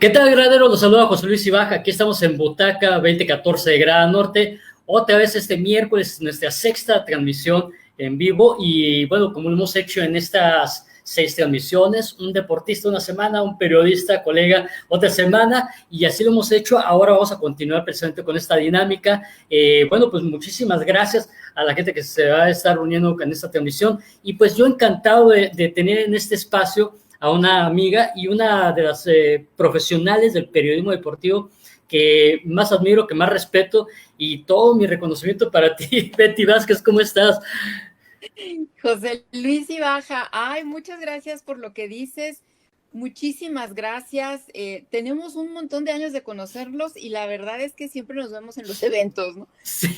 ¿Qué tal, granero? Los saluda José Luis Ibaja. Aquí estamos en Butaca 2014 de Grada Norte. Otra vez este miércoles, nuestra sexta transmisión en vivo. Y bueno, como lo hemos hecho en estas 6 transmisiones, un deportista una semana, un periodista, colega, otra semana. Y así lo hemos hecho. Ahora vamos a continuar precisamente con esta dinámica. Bueno, pues muchísimas gracias a la gente que se va a estar uniendo en esta transmisión. Y pues yo encantado de tener en este espacio a una amiga y una de las profesionales del periodismo deportivo que más admiro, que más respeto, y todo mi reconocimiento para ti, Betty Vázquez. ¿Cómo estás? José Luis Ibaja, ay, muchas gracias por lo que dices, muchísimas gracias. Tenemos un montón de años de conocerlos y la verdad es que siempre nos vemos en los eventos, ¿no?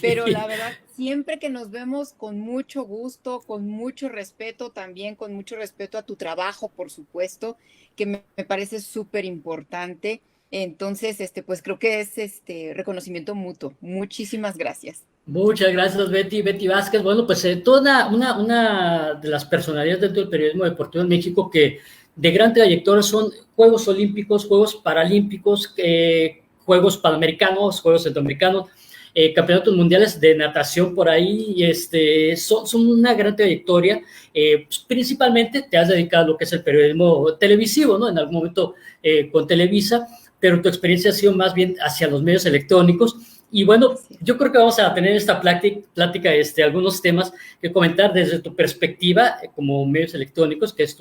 Pero la Sí. verdad, siempre que nos vemos con mucho gusto, con mucho respeto, también con mucho respeto a tu trabajo, por supuesto, que me parece súper importante. Entonces, pues creo que es reconocimiento mutuo. Muchísimas gracias. Muchas gracias, Betty Vázquez. Bueno, pues toda una de las personalidades dentro del periodismo deportivo en México que de gran trayectoria son Juegos Olímpicos, Juegos Paralímpicos, Juegos Panamericanos, Juegos Centroamericanos, campeonatos mundiales de natación por ahí, y son una gran trayectoria. Pues, principalmente te has dedicado a lo que es el periodismo televisivo, ¿no? En algún momento con Televisa, pero tu experiencia ha sido más bien hacia los medios electrónicos. Y bueno, Así es. yo creo que vamos a tener esta plática algunos temas que comentar desde tu perspectiva como medios electrónicos, que es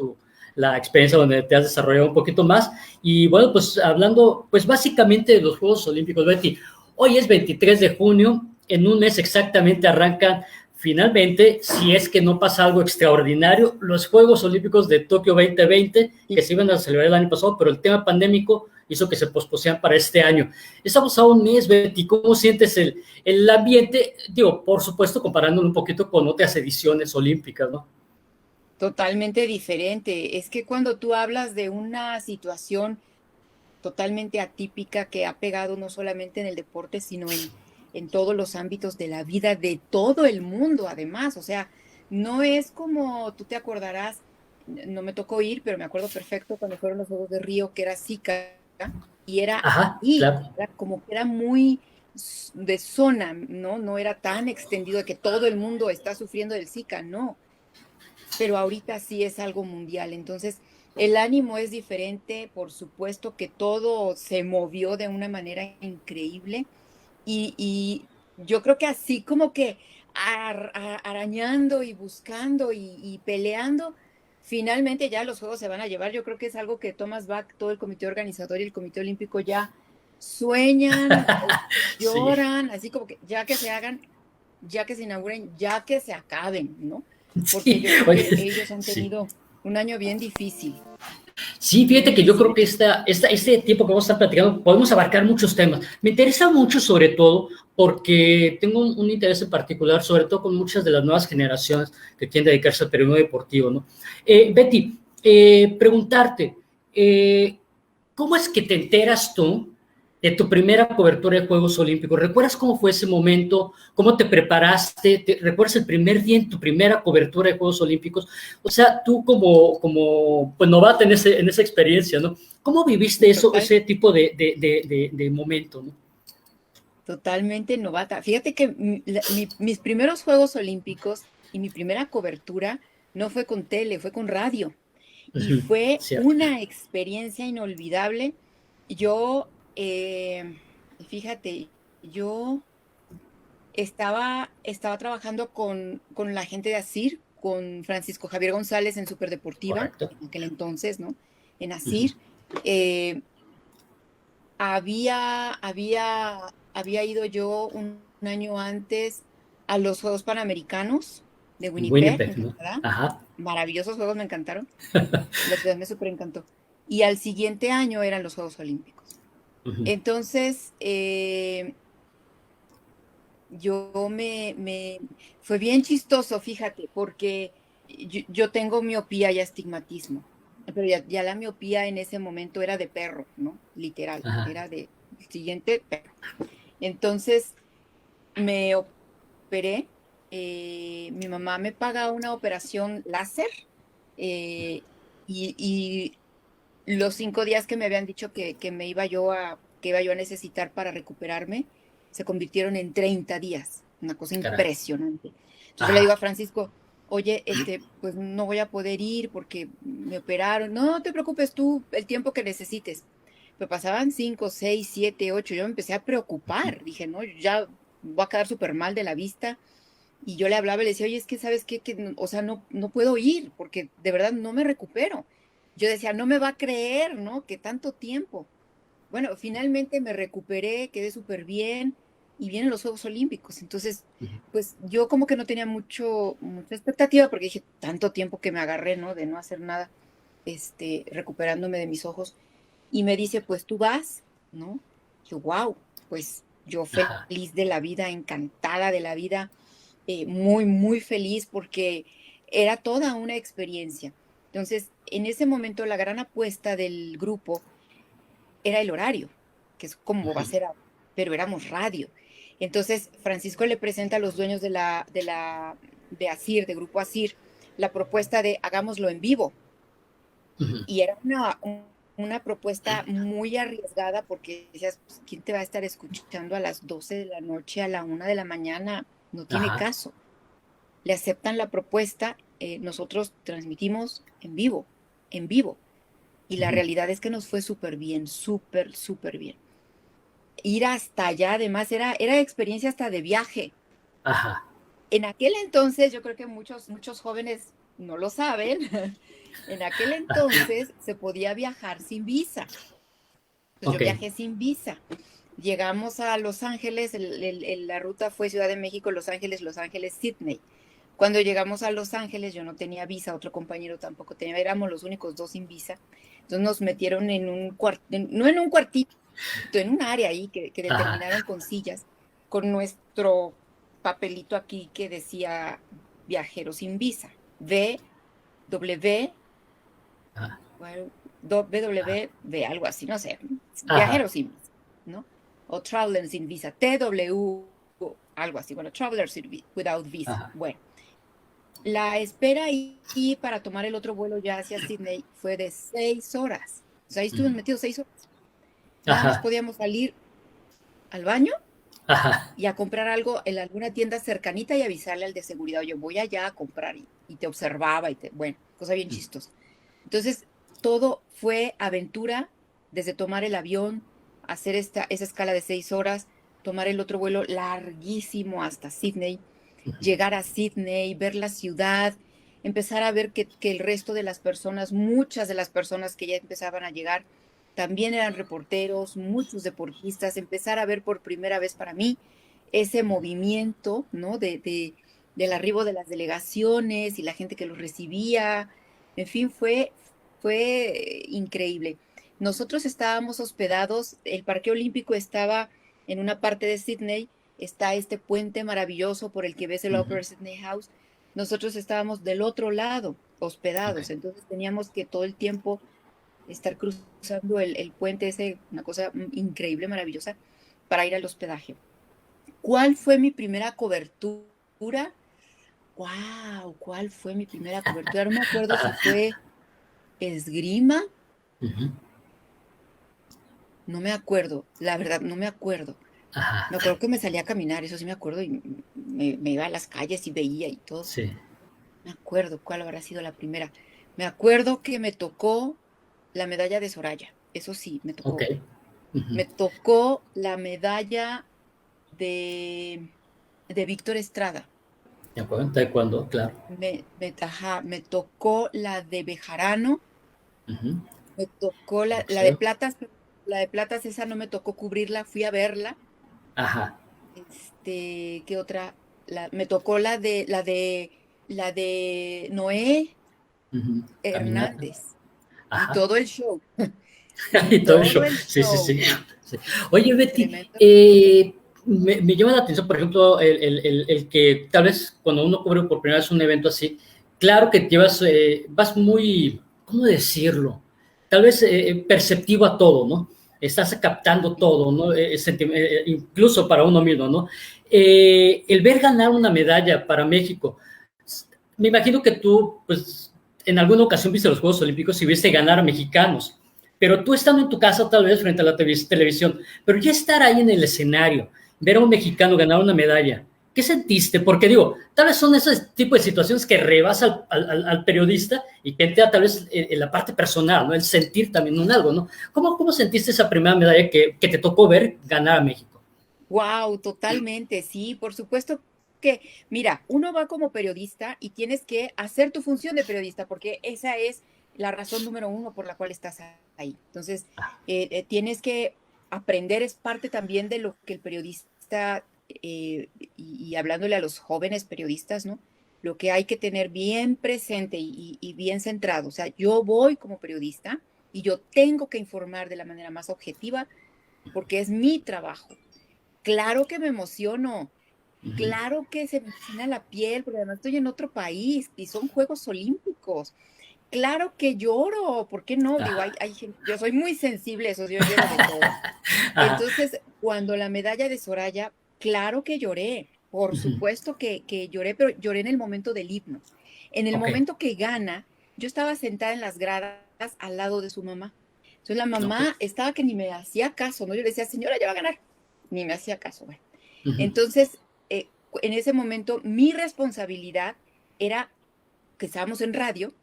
la experiencia donde te has desarrollado un poquito más. Y bueno, pues hablando, pues básicamente de los Juegos Olímpicos, Betty, hoy es 23 de junio, en un mes exactamente arrancan finalmente, si es que no pasa algo extraordinario, los Juegos Olímpicos de Tokio 2020, que se iban a celebrar el año pasado, pero el tema pandémico hizo que se pospusieran para este año. Estamos a un mes, Betty, ¿cómo sientes el ambiente? Digo, por supuesto, comparándolo un poquito con otras ediciones olímpicas, ¿no? Totalmente diferente. Es que cuando tú hablas de una situación totalmente atípica que ha pegado no solamente en el deporte, sino en todos los ámbitos de la vida de todo el mundo, además. O sea, no es como tú te acordarás, no me tocó ir, pero me acuerdo perfecto cuando fueron los Juegos de Río, que era Zika, y era Ajá, ahí, claro. era como que era muy de zona, ¿no? No era tan extendido de que todo el mundo está sufriendo del Zika, no, pero ahorita sí es algo mundial. Entonces, el ánimo es diferente, por supuesto que todo se movió de una manera increíble y yo creo que así como que arañando y buscando y peleando, finalmente ya los juegos se van a llevar. Yo creo que es algo que Thomas Bach, todo el comité organizador y el comité olímpico ya sueñan, Sí, lloran, así como que ya que se hagan, ya que se inauguren, ya que se acaben, ¿no? Porque sí, yo creo oye, que ellos han sí. tenido un año bien difícil, Sí, bien fíjate que yo creo difícil. que este tiempo que vamos a estar platicando podemos abarcar muchos temas. Me interesa mucho, sobre todo, porque tengo un interés en particular, sobre todo con muchas de las nuevas generaciones que quieren dedicarse al periodismo deportivo, ¿no? Betty, preguntarte, eh, ¿cómo es que te enteras tú de tu primera cobertura de Juegos Olímpicos? ¿Recuerdas cómo fue ese momento? ¿Cómo te preparaste? ¿Recuerdas el primer día en tu primera cobertura de Juegos Olímpicos? O sea, tú como pues, novata en esa experiencia, ¿no? ¿Cómo viviste eso, Total, ese tipo de momento, ¿no? totalmente novata. Fíjate que mis primeros Juegos Olímpicos y mi primera cobertura no fue con tele, fue con radio. Y fue Cierto. una experiencia inolvidable. Yo, fíjate, yo estaba trabajando con la gente de ASIR, con Francisco Javier González en Superdeportiva, Correcto. en aquel entonces, ¿no? En Uh-huh. ASIR. Eh, había ido yo un año antes a los Juegos Panamericanos de Winnipeg, en Winnipeg, ¿no? Canadá. Ajá. Maravillosos juegos, me encantaron. La ciudad me súper encantó. Y al siguiente año eran los Juegos Olímpicos. Uh-huh. Entonces, fue bien chistoso, fíjate, porque yo tengo miopía y astigmatismo, pero ya la miopía en ese momento era de perro, ¿no? Literal, Ajá. era de siguiente perro. Entonces me operé, mi mamá me paga una operación láser, eh, y los 5 días que me habían dicho que que iba yo a necesitar para recuperarme, se convirtieron en 30 días, una cosa Caray. impresionante. Entonces yo le digo a Ajá, Francisco, oye, pues no voy a poder ir porque me operaron. No te preocupes tú, el tiempo que necesites. Pero pasaban 5, 6, 7, 8. Yo me empecé a preocupar. Dije, no, ya voy a quedar súper mal de la vista. Y yo le hablaba y le decía, oye, es que sabes qué, o sea, no puedo ir porque de verdad no me recupero. Yo decía, no me va a creer, ¿no? Que tanto tiempo. Bueno, finalmente me recuperé, quedé súper bien y vienen los Juegos Olímpicos. Entonces, ujú, pues yo como que no tenía mucha expectativa porque dije, tanto tiempo que me agarré, ¿no? De no hacer nada, recuperándome de mis ojos. Y me dice, pues tú vas, ¿no? Yo, wow, pues yo ajá, feliz de la vida, encantada de la vida, muy, muy feliz porque era toda una experiencia. Entonces, en ese momento la gran apuesta del grupo era el horario, que es como va a ujú, ser ahora, pero éramos radio. Entonces, Francisco le presenta a los dueños de ASIR, de Grupo ASIR, la propuesta de hagámoslo en vivo. ujú. Y era una propuesta muy arriesgada porque decías, pues, ¿quién te va a estar escuchando a las 12 de la noche, a la 1 de la mañana? No tiene Ajá, caso. Le aceptan la propuesta, nosotros transmitimos en vivo. Y la ujú, realidad es que nos fue súper bien, súper, súper bien. Ir hasta allá, además, era experiencia hasta de viaje. ajá, En aquel entonces, yo creo que muchos jóvenes no lo saben, en aquel entonces se podía viajar sin visa. Pues yo ok, viajé sin visa. Llegamos a Los Ángeles, la ruta fue Ciudad de México, Los Ángeles, Sydney. Cuando llegamos a Los Ángeles, yo no tenía visa, otro compañero tampoco tenía, éramos los únicos dos sin visa. Entonces nos metieron en un cuarto, no en un cuartito, en un área ahí que ajá, determinaron con sillas, con nuestro papelito aquí que decía viajero sin visa. ajá, Bueno, WW, algo así, no sé, ajá, viajeros sin visa, ¿no? O traveler sin visa, TW, algo así, bueno, traveler without visa. ajá, Bueno, la espera ahí para tomar el otro vuelo ya hacia Sydney fue de 6 horas. O sea, ahí ujú, estuvimos metidos 6 horas. Nada más ajá, podíamos salir al baño ajá, y a comprar algo en alguna tienda cercanita y avisarle al de seguridad, oye, voy allá a comprar y te observaba bueno, cosa bien chistosa. Entonces, todo fue aventura, desde tomar el avión, hacer esa escala de 6 horas, tomar el otro vuelo larguísimo hasta Sydney, ujú, llegar a Sydney, ver la ciudad, empezar a ver que el resto de las personas, muchas de las personas que ya empezaban a llegar, también eran reporteros, muchos deportistas, empezar a ver por primera vez para mí ese movimiento, ¿no? Del arribo de las delegaciones y la gente que los recibía. En fin, fue increíble. Nosotros estábamos hospedados, el Parque Olímpico estaba en una parte de Sydney, está este puente maravilloso por el que ves el ujú, Upper Sydney House. Nosotros estábamos del otro lado, ok, hospedados, entonces teníamos que todo el tiempo estar cruzando el puente ese, una cosa increíble, maravillosa, para ir al hospedaje. ¿Cuál fue mi primera cobertura? ¡Wow! ¿Cuál fue mi primera cobertura? No me acuerdo si ajá, fue esgrima, ujú, no me acuerdo, la verdad, no me acuerdo. ajá, Me acuerdo que me salía a caminar, eso sí me acuerdo, y me iba a las calles y veía y todo. sí, Me acuerdo cuál habrá sido la primera. Me acuerdo que me tocó la medalla de Soraya, eso sí, me ok, tocó. ujú, Me tocó la medalla de Víctor Estrada. de acuerdo, taekwondo, claro, Me tocó la de Bejarano, ujú, me tocó la de boxeo, Platas, pero la de Platas esa no me tocó cubrirla, fui a verla. ajá, ¿Qué otra? Me tocó la de Noé ujú, caminata, Hernández y ajá. todo el show, y Y todo el todo show. el Sí, sí, show, sí. Sí. Oye, Betty, tremendo. me llama la atención, por ejemplo, el que tal vez cuando uno cubre por primera vez un evento así, claro que llevas, vas muy, ¿cómo decirlo? Tal vez perceptivo a todo, ¿no? Estás captando todo, ¿no? Incluso para uno mismo, ¿no? El ver ganar una medalla para México, me imagino que tú, pues, en alguna ocasión viste los Juegos Olímpicos y viste ganar a mexicanos. pero tú estando en tu casa tal vez frente a la televisión, pero ya estar ahí en el escenario, ver a un mexicano ganar una medalla, ¿qué sentiste? Porque digo, tal vez son esos tipos de situaciones que rebasa al periodista y que entra tal vez en la parte personal, ¿no? El sentir también un algo, ¿no? ¿Cómo sentiste esa primera medalla que te tocó ver ganar a México? Wow, totalmente, sí, por supuesto que, mira, uno va como periodista y tienes que hacer tu función de periodista, porque esa es la razón número uno por la cual estás ahí. Entonces, tienes que aprender, es parte también de lo que el periodista, y hablándole a los jóvenes periodistas, ¿no? Lo que hay que tener bien presente y bien centrado. O sea, yo voy como periodista y yo tengo que informar de la manera más objetiva porque es mi trabajo. Claro que me emociono, Ujú. claro que se me enchina la piel, porque además estoy en otro país y son Juegos Olímpicos. Claro que lloro, ¿por qué no? Digo, Ajá. yo soy muy sensible a eso, yo lloro de todo. Ajá. Entonces, cuando la medalla de Soraya, claro que lloré, por Ujú. supuesto que lloré, pero lloré en el momento del himno. En el Ok, momento que gana, yo estaba sentada en las gradas al lado de su mamá. Entonces la ok. mamá estaba que ni me hacía caso, ¿no? Yo le decía, señora, ya va a ganar. Ni me hacía caso, bueno. Ujú. Entonces, en ese momento, mi responsabilidad era que estábamos en radio,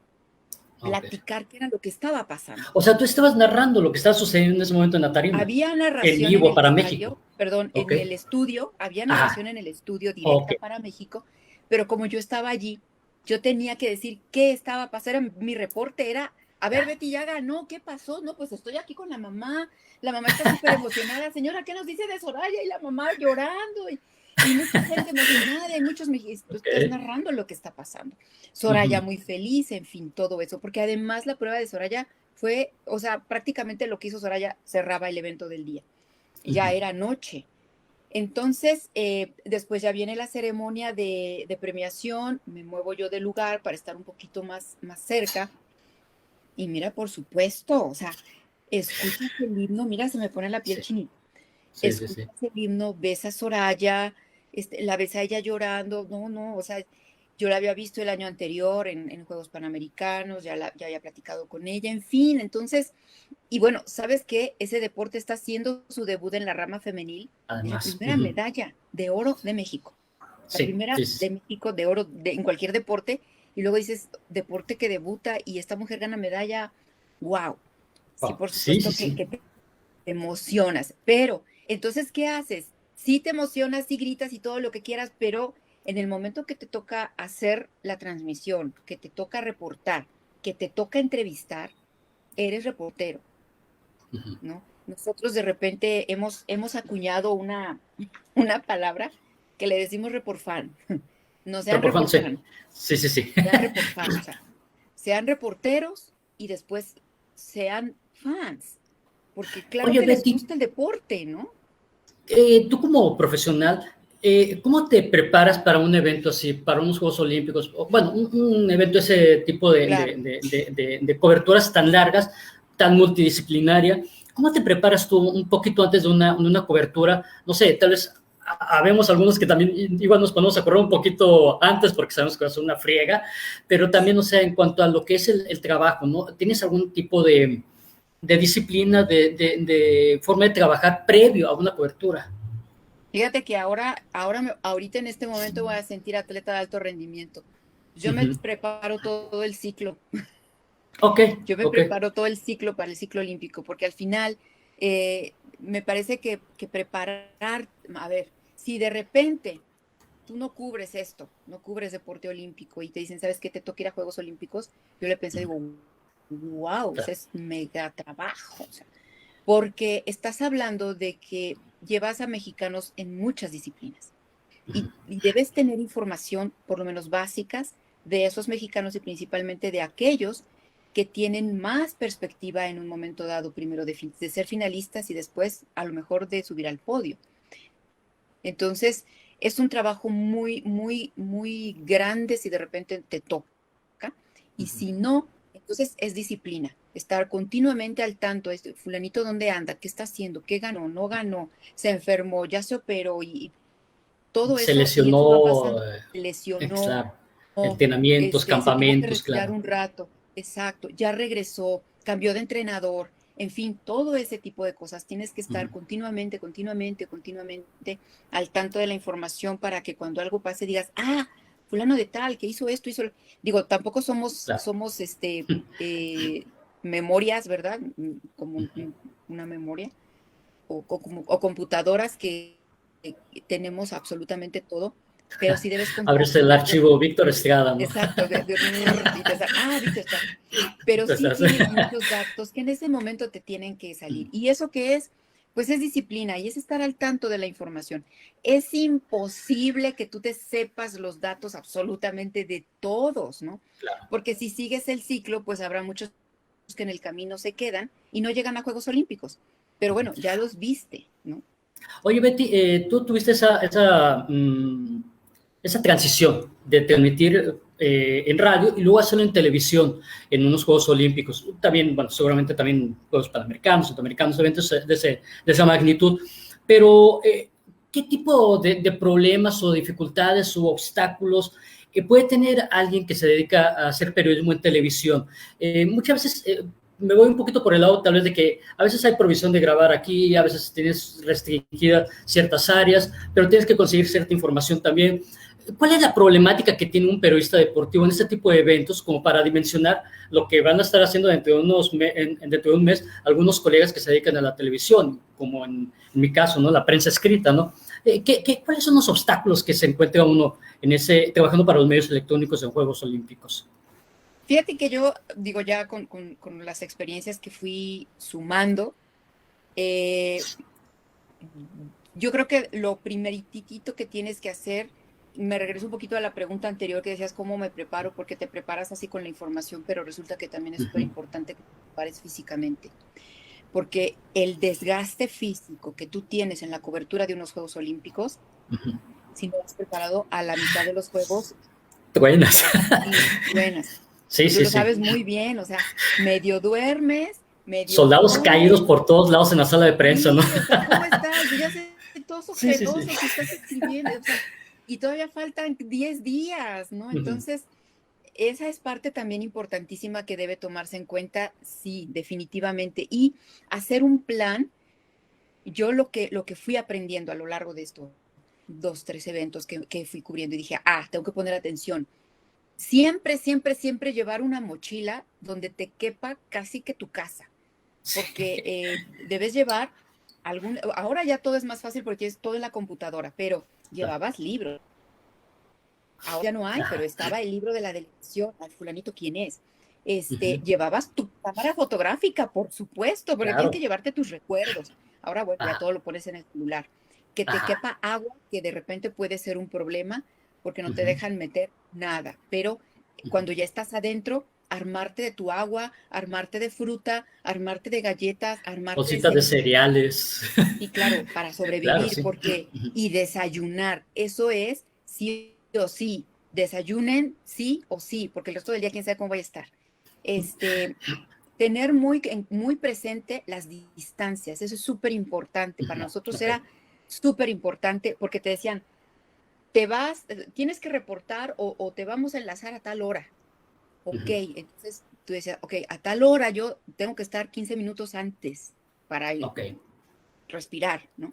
Ok. platicar qué era lo que estaba pasando. O sea, tú estabas narrando lo que estaba sucediendo en ese momento en la tarima, Había en narración en vivo el para estadio, México. perdón, Ok. en el estudio, había narración Ajá. en el estudio Ok. directa para México, pero como yo estaba allí, yo tenía que decir qué estaba pasando. Mi reporte era, a ver, Betty, ya ganó, ¿qué pasó? No, pues estoy aquí con la mamá está súper emocionada, señora, ¿qué nos dice de Soraya? Y la mamá llorando, y mucha gente emocionada, y muchos mexicanos, tú Ok. estás narrando lo que está pasando. Soraya Ujú. muy feliz, en fin, todo eso, porque además la prueba de Soraya fue, o sea, prácticamente lo que hizo Soraya cerraba el evento del día. Ya Ujú. era noche. Entonces, después ya viene la ceremonia de premiación, me muevo yo del lugar para estar un poquito más cerca. Y mira, por supuesto, o sea, escuchas el himno, mira, se me pone la piel Sí, chinita. sí, sí, sí. Escuchas el himno, ves a Soraya, la ves a ella llorando, no, no, o sea, yo la había visto el año anterior en Juegos Panamericanos, ya había platicado con ella, en fin, entonces, y bueno, ¿sabes qué? Ese deporte está haciendo su debut en la rama femenil, la Además. primera Ujú. medalla de oro de México, la Sí, primera sí, sí. de México de oro en cualquier deporte, y luego dices, deporte que debuta y esta mujer gana medalla, wow, sí, Wow. por Sí, sí, supuesto sí. que te emocionas, pero entonces, ¿qué haces? Sí te emocionas, sí gritas y todo lo que quieras, pero en el momento que te toca hacer la transmisión, que te toca reportar, que te toca entrevistar, eres reportero, Ujú. ¿no? Nosotros de repente hemos acuñado una palabra que le decimos reporfan. No sean Pero por sí. reporfan, Sí, sí, sí. sean reporfan, o sea, sean reporteros y después sean fans, porque claro Oye, que les Betty, gusta el deporte, ¿no? tú como profesional, ¿cómo te preparas para un evento así, para unos Juegos Olímpicos? O, bueno, un evento ese tipo Claro. de coberturas tan largas, tan multidisciplinaria. ¿Cómo te preparas tú un poquito antes de una cobertura? No sé, tal vez habemos algunos que también igual nos ponemos a correr un poquito antes porque sabemos que va a ser una friega, pero también, o sea, en cuanto a lo que es el trabajo, ¿no? ¿Tienes algún tipo de disciplina, de forma de trabajar previo a una cobertura? Fíjate que ahorita en este momento voy a sentir atleta de alto rendimiento. Yo me Ujú. preparo todo el ciclo, Ok, yo me ok. preparo todo el ciclo para el ciclo olímpico, porque al final me parece que preparar, a ver, si de repente tú no cubres esto, no cubres deporte olímpico y te dicen, ¿sabes qué? Te toca ir a Juegos Olímpicos, yo le pensé, digo, wow, ese Claro. es mega trabajo, o sea, porque estás hablando de que llevas a mexicanos en muchas disciplinas y debes tener información, por lo menos básicas, de esos mexicanos y principalmente de aquellos que tienen más perspectiva en un momento dado, primero de ser finalistas y después a lo mejor de subir al podio. Entonces, es un trabajo muy, muy, muy grande si de repente te toca. Y si no, entonces es disciplina. Estar continuamente al tanto, fulanito dónde anda, qué está haciendo, qué ganó, no ganó, se enfermó, ya se operó y todo Se eso, y eso va lesionó, pasando, se lesionó, claro, entrenamientos, se tuvo que campamentos, retirar claro. un rato, exacto, ya regresó, cambió de entrenador, en fin, todo ese tipo de cosas. Tienes que estar continuamente al tanto de la información para que cuando algo pase digas, ah, fulano de tal, que hizo esto, digo, tampoco Claro. somos memorias, ¿verdad? Como una memoria, o computadoras que tenemos absolutamente todo, pero sí debes contar Abres el archivo Víctor Estrada, ¿no? exacto, y te sale, Víctor está. Pero sí Entonces, tienes muchos datos que en ese momento te tienen que salir. ¿Y eso qué es? Pues es disciplina y es estar al tanto de la información. Es imposible que tú te sepas los datos absolutamente de todos, ¿no? claro. Porque si sigues el ciclo, pues habrá muchos que en el camino se quedan y no llegan a Juegos Olímpicos. Pero bueno, ya los viste, ¿no? Oye, Betty, tú tuviste esa transición de transmitir en radio y luego hacerlo en televisión en unos Juegos Olímpicos. También, bueno, seguramente también Juegos Panamericanos, Centroamericanos, eventos de esa magnitud. Pero, ¿qué tipo de problemas o dificultades o obstáculos puede tener alguien que se dedica a hacer periodismo en televisión? Muchas veces me voy un poquito por el lado tal vez de que a veces hay provisión de grabar aquí, a veces tienes restringidas ciertas áreas, pero tienes que conseguir cierta información también. ¿Cuál es la problemática que tiene un periodista deportivo en este tipo de eventos como para dimensionar lo que van a estar haciendo dentro de un mes algunos colegas que se dedican a la televisión, como en mi caso, ¿no? La prensa escrita, ¿no? ¿Cuáles son los obstáculos que se encuentra uno trabajando para los medios electrónicos en Juegos Olímpicos? Fíjate que yo, digo, ya con las experiencias que fui sumando, eh, yo creo que lo primeritito que tienes que hacer, me regreso un poquito a la pregunta anterior que decías cómo me preparo, porque te preparas así con la información, pero resulta que también es súper importante que te prepares físicamente, porque el desgaste físico que tú tienes en la cobertura de unos Juegos Olímpicos, si no has preparado a la mitad de los Juegos, Buenas. buenas. Sí, Tú sí, lo sí. sabes muy bien, o sea, medio duermes, medio Soldados caídos comes. por todos lados en la sala de prensa, ¿no? Sí, o sea, ¿cómo estás? Yo ya sé, todos Sí, sí, sí. ojetosos y estás escribiendo, o sea, y todavía faltan 10 días, ¿no? Entonces, esa es parte también importantísima que debe tomarse en cuenta, sí, definitivamente. Y hacer un plan, yo lo que fui aprendiendo a lo largo de estos 2, 3 eventos que fui cubriendo y dije, tengo que poner atención. Siempre llevar una mochila donde te quepa casi que tu casa, porque Sí, debes llevar ahora ya todo es más fácil porque es todo en la computadora, pero claro. llevabas libros. Ahora ya no hay, pero estaba el libro de la delegación, al fulanito quién es. Llevabas tu cámara fotográfica, por supuesto, porque tienes que Claro. llevarte tus recuerdos. Ahora, bueno, ya Ajá, todo lo pones en el celular. Que te ajá. quepa agua, que de repente puede ser un problema, porque no te dejan meter nada. Pero cuando ya estás adentro, armarte de tu agua, armarte de fruta, armarte de galletas, armarte de Bolsitas de semillas. cereales. Y claro, para Claro, sobrevivir, sí. y desayunar, eso es sí o sí. Desayunen sí o sí, porque el resto del día quién sabe cómo voy a estar. Este, tener muy presente las distancias, eso es súper importante. Para nosotros Ok. era súper importante porque te decían, tienes que reportar o te vamos a enlazar a tal hora. Ok, entonces tú decías, ok, a tal hora yo tengo que estar 15 minutos antes para Ok. respirar, ¿no?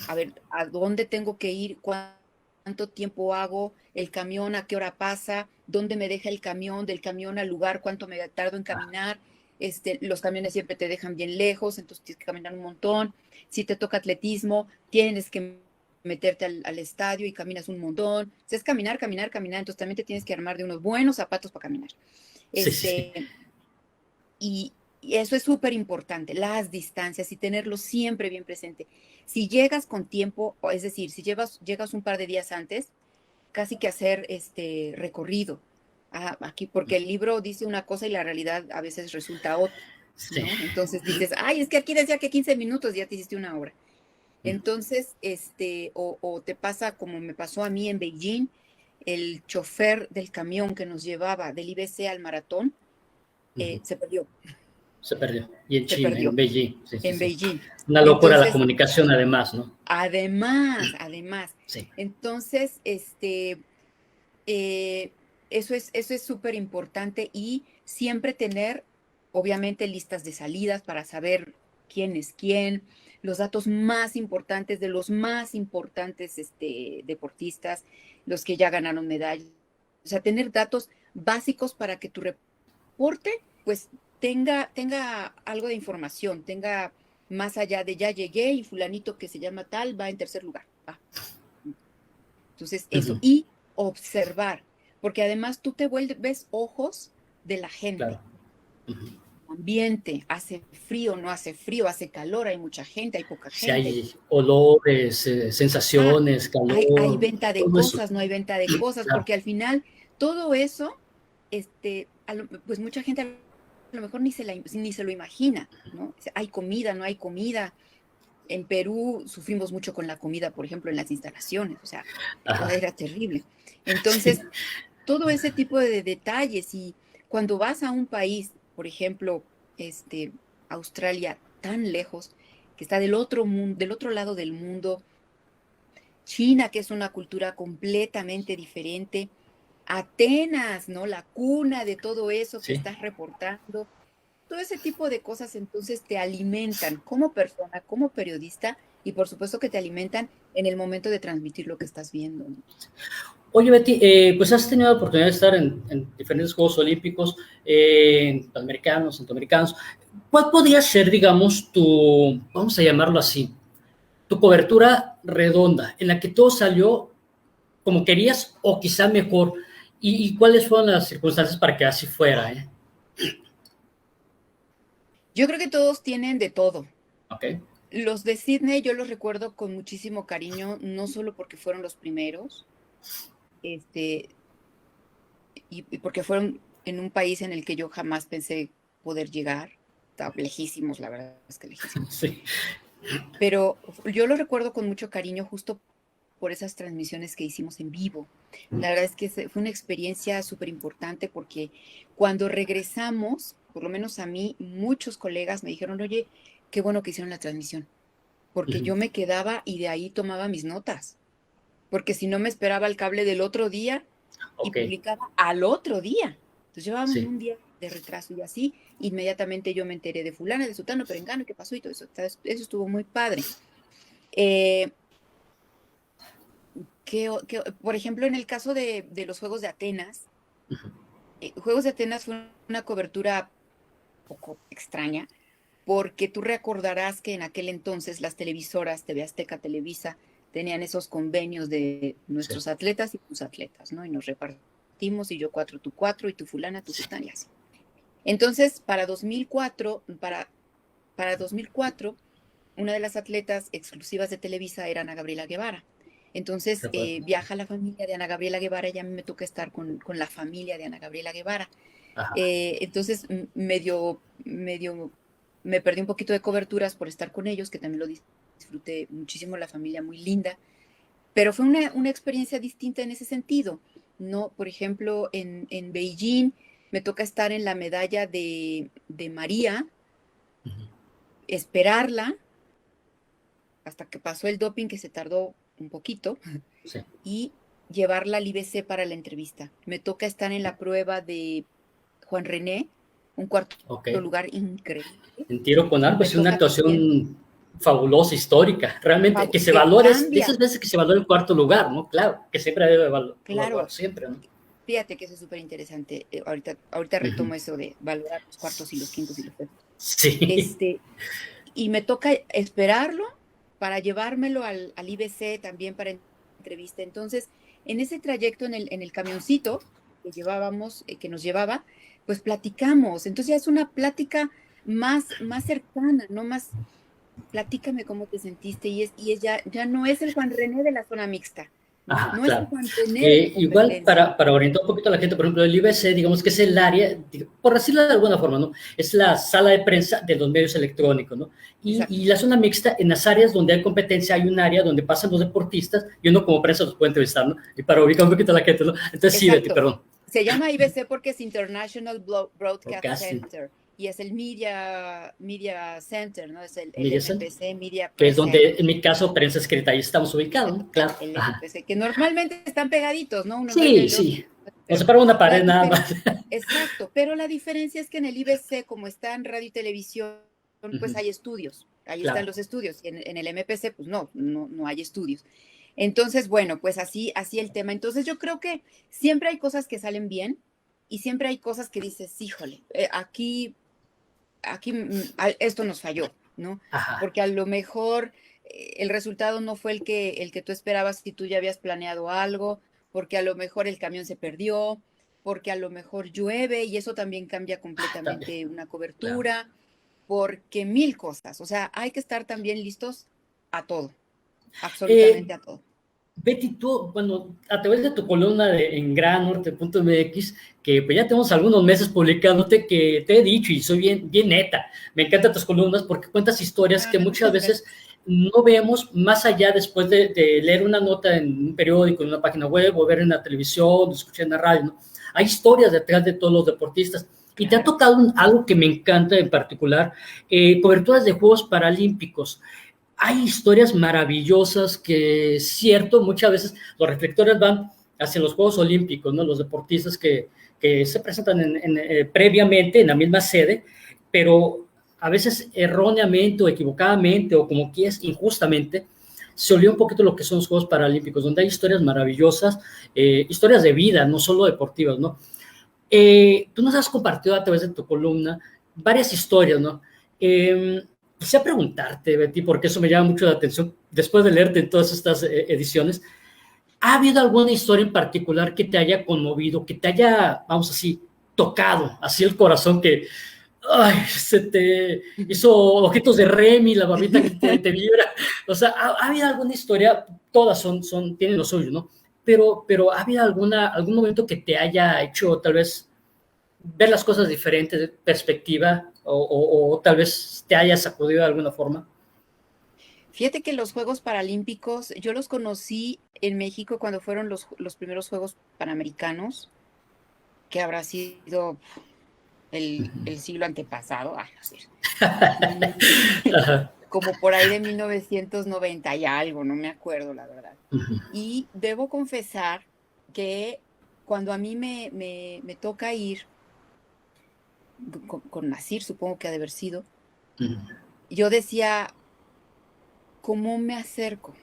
A ver, ¿a dónde tengo que ir? ¿Cuánto tiempo hago? ¿El camión a qué hora pasa? ¿Dónde me deja el camión? Del camión al lugar, ¿cuánto me tardo en caminar? Los camiones siempre te dejan bien lejos, entonces tienes que caminar un montón. Si te toca atletismo, tienes que meterte al estadio y caminas un montón. O sea, es caminar, caminar, caminar. Entonces también te tienes que armar de unos buenos zapatos para caminar. Sí, sí. Este, y eso es súper importante, las distancias y tenerlo siempre bien presente. Si llegas con tiempo, es decir, si llegas un par de días antes, casi que hacer este recorrido. Aquí, porque el libro dice una cosa y la realidad a veces resulta otra, Sí. ¿no? Entonces dices, ay, es que aquí decía que 15 minutos, ya te hiciste una hora. Entonces, o te pasa como me pasó a mí en Beijing, el chofer del camión que nos llevaba del IBC al maratón, se perdió, Se perdió. Y en se China, en perdió. Beijing. Sí, sí, En sí. Beijing. Una locura la Entonces, comunicación, además, ¿no? además, Sí. entonces, eh, eso es súper importante y siempre tener obviamente listas de salidas para saber quién es quién, los datos más importantes de los más importantes deportistas, los que ya ganaron medallas. O sea, tener datos básicos para que tu reporte pues tenga algo de información, tenga más allá de ya llegué y fulanito que se llama tal va en tercer lugar. Va. Entonces, eso. Ujú. Y observar, porque además tú te vuelves ojos de la gente. Claro. Ujú. Ambiente, hace frío, no hace frío, hace calor, hay mucha gente, hay poca Si gente. hay olores, Ah, sensaciones, hay calor, venta de todo eso. cosas, no hay venta de cosas, Claro. porque al final todo eso, pues mucha gente a lo mejor ni se lo imagina, ¿no? Hay comida, no hay comida. En Perú sufrimos mucho con la comida, por ejemplo, en las instalaciones, o sea, Ajá. era terrible. Sí, Entonces, todo ese tipo de detalles y cuando vas a un país, por ejemplo, Australia, tan lejos, que está del otro mundo, del otro lado del mundo, China, que es una cultura completamente diferente, Atenas, ¿no? La cuna de todo eso que sí. estás reportando, todo ese tipo de cosas entonces te alimentan como persona, como periodista y por supuesto que te alimentan en el momento de transmitir lo que estás viendo, ¿no? Oye, Betty, pues has tenido la oportunidad de estar en diferentes Juegos Olímpicos, panamericanos, centroamericanos. ¿Cuál podría ser, digamos, vamos a llamarlo así, tu cobertura redonda, en la que todo salió como querías o quizá mejor? ¿Y cuáles fueron las circunstancias para que así fuera? Yo creo que todos tienen de todo. ¿Ok? Los de Sydney yo los recuerdo con muchísimo cariño, no solo porque fueron los primeros, este, y porque fueron en un país en el que yo jamás pensé poder llegar. Estaba lejísimos, la verdad es que lejísimos. Sí. Pero yo lo recuerdo con mucho cariño justo por esas transmisiones que hicimos en vivo. La verdad es que fue una experiencia súper importante porque cuando regresamos, por lo menos a mí, muchos colegas me dijeron, oye, qué bueno que hicieron la transmisión, porque Ujú. yo me quedaba y de ahí tomaba mis notas, porque si no me esperaba el cable del otro día y Ok, publicaba al otro día. Entonces llevábamos sí. un día de retraso y así, inmediatamente yo me enteré de fulana, de sutano, perengano, qué pasó y todo eso. Eso estuvo muy padre. Eh, por ejemplo, en el caso de los Juegos de Atenas, Ujú. Juegos de Atenas fue una cobertura un poco extraña, porque tú recordarás que en aquel entonces las televisoras, TV Azteca, Televisa, tenían esos convenios de Sí, nuestros atletas y tus atletas, ¿no? Y nos repartimos, y yo cuatro, tú cuatro, y tu fulana, tu sí. sutana, y así. Entonces, para 2004, una de las atletas exclusivas de Televisa era Ana Gabriela Guevara. Entonces Recuerdo. viaja la familia de Ana Gabriela Guevara y a mí me toca estar con la familia de Ana Gabriela Guevara. Ajá. Entonces medio me perdí un poquito de coberturas por estar con ellos, que también lo disfruté muchísimo, la familia muy linda, pero fue una experiencia distinta en ese sentido, ¿no? Por ejemplo, en Beijing me toca estar en la medalla de María, Ujú. esperarla hasta que pasó el doping, que se tardó un poquito, Sí. y llevarla al IBC para la entrevista. Me toca estar en la prueba de Juan René, un cuarto Ok. lugar increíble. En tiro con arco Me es una toca también, actuación fabulosa, histórica. Realmente, que se te valore, de cambia, esas veces que se valora el cuarto lugar, ¿no? Claro, que siempre debe evaluar claro. siempre, ¿no? Fíjate que eso es súper interesante. Ahorita Ujú. retomo eso de valorar los cuartos y los quintos y los sextos. Sí. Este, y me toca esperarlo para llevármelo al IBC también para entrevista. Entonces, en ese trayecto en el camioncito que llevábamos, que nos llevaba, pues platicamos. Entonces ya es una plática más cercana, ¿no? Más, platícame cómo te sentiste. Y ya no es el Juan René de la zona mixta, ¿no? Ajá, No es el claro. Juan René de Que la igual competencia. para orientar un poquito a la gente, por ejemplo, el IBC, digamos que es el área, por decirlo de alguna forma, ¿no? Es la sala de prensa de los medios electrónicos, ¿no? Y Exacto. la zona mixta, en las áreas donde hay competencia, hay un área donde pasan los deportistas y uno como prensa los puede entrevistar, ¿no? Y para ubicar un poquito a la gente, ¿no? Entonces sí, Betty, Exacto. perdón. Se llama IBC porque es International O Broadcast casi, Center y es el Media Center, ¿no? Es el Miriam, MPC, Media que es Press donde, Center, en mi caso, prensa escrita, ahí estamos ubicados, ¿no? Claro. el Ajá. MPC, que normalmente están pegaditos, ¿no? Uno enfrente Sí, del otro. sí. Nos separa una La pared nada diferencia, más. exacto, pero la diferencia es que en el IBC, como está en radio y televisión, pues Ujú, hay estudios, ahí están claro, los estudios, y en el MPC, pues no hay estudios. Entonces, bueno, pues así el tema. Entonces yo creo que siempre hay cosas que salen bien y siempre hay cosas que dices, híjole, aquí esto nos falló, ¿no? ajá, Porque a lo mejor el resultado no fue el que tú esperabas si tú ya habías planeado algo, porque a lo mejor el camión se perdió, porque a lo mejor llueve y eso también cambia también, completamente una claro. cobertura, porque mil cosas, o sea, hay que estar también listos a todo, Eh, absolutamente a todo. Betty, tú, bueno, a través de tu columna en granorte.mx, que pues ya tenemos algunos meses publicándote, que te he dicho y soy bien, bien neta, me encantan tus columnas porque cuentas historias que Ah, muchas muchas veces gracias. no vemos más allá después de leer una nota en un periódico, en una página web, o ver en la televisión, o escuchar en la radio, ¿no? Hay historias detrás de todos los deportistas. Y te ha Claro. tocado algo que me encanta en particular, coberturas de Juegos Paralímpicos. Hay historias maravillosas que, es cierto, muchas veces los reflectores van hacia los Juegos Olímpicos, ¿no? Los deportistas que se presentan previamente en la misma sede, pero a veces erróneamente o equivocadamente o como quieras, injustamente, se olvida un poquito lo que son los Juegos Paralímpicos, donde hay historias maravillosas, historias de vida, no solo deportivas, ¿no? Tú nos has compartido a través de tu columna varias historias, ¿no? Quisiera preguntarte, Betty, porque eso me llama mucho la atención, después de leerte en todas estas ediciones, ¿ha habido alguna historia en particular que te haya conmovido, que te haya, vamos así, tocado, así el corazón que, ay, se te hizo ojitos de Remy, la babita que te vibra? O sea, ¿ha habido alguna historia? Todas tienen lo suyo, ¿no? Pero ¿ha habido algún momento que te haya hecho tal vez ver las cosas diferentes, de perspectiva, o tal vez te haya sacudido de alguna forma? Fíjate que los Juegos Paralímpicos, yo los conocí en México cuando fueron los primeros Juegos Panamericanos, que habrá sido el siglo antepasado, ay, no sé, como por ahí de 1990 y algo, no me acuerdo la verdad. Y debo confesar que cuando a mí me toca ir con Nasir, supongo que ha de haber sido, yo decía, ¿cómo me acerco?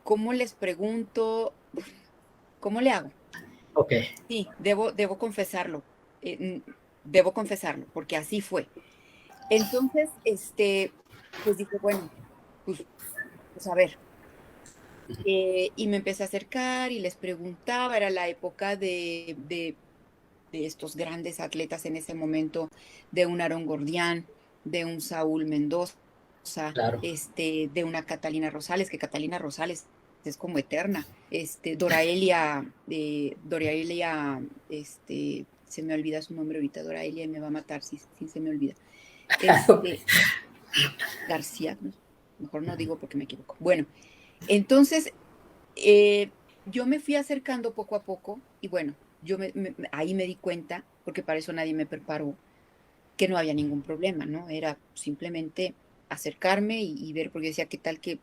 ¿Cómo les pregunto? ¿Cómo le hago? Ok, Sí, debo confesarlo, debo confesarlo, porque así fue. Entonces, pues dije, bueno, pues, pues a ver, y me empecé a acercar y les preguntaba, era la época de estos grandes atletas en ese momento, de un Aarón Gordián, de un Saúl Mendoza, claro. de una Catalina Rosales, que Catalina Rosales es como eterna, Doraelia, se me olvida su nombre ahorita, Doraelia me va a matar si se me olvida. Este, García, ¿no? Mejor no digo porque me equivoco. Bueno, entonces yo me fui acercando poco a poco y bueno, ahí me di cuenta, porque para eso nadie me preparó, que no había ningún problema, ¿no? Era simplemente acercarme y ver, porque yo decía, qué tal que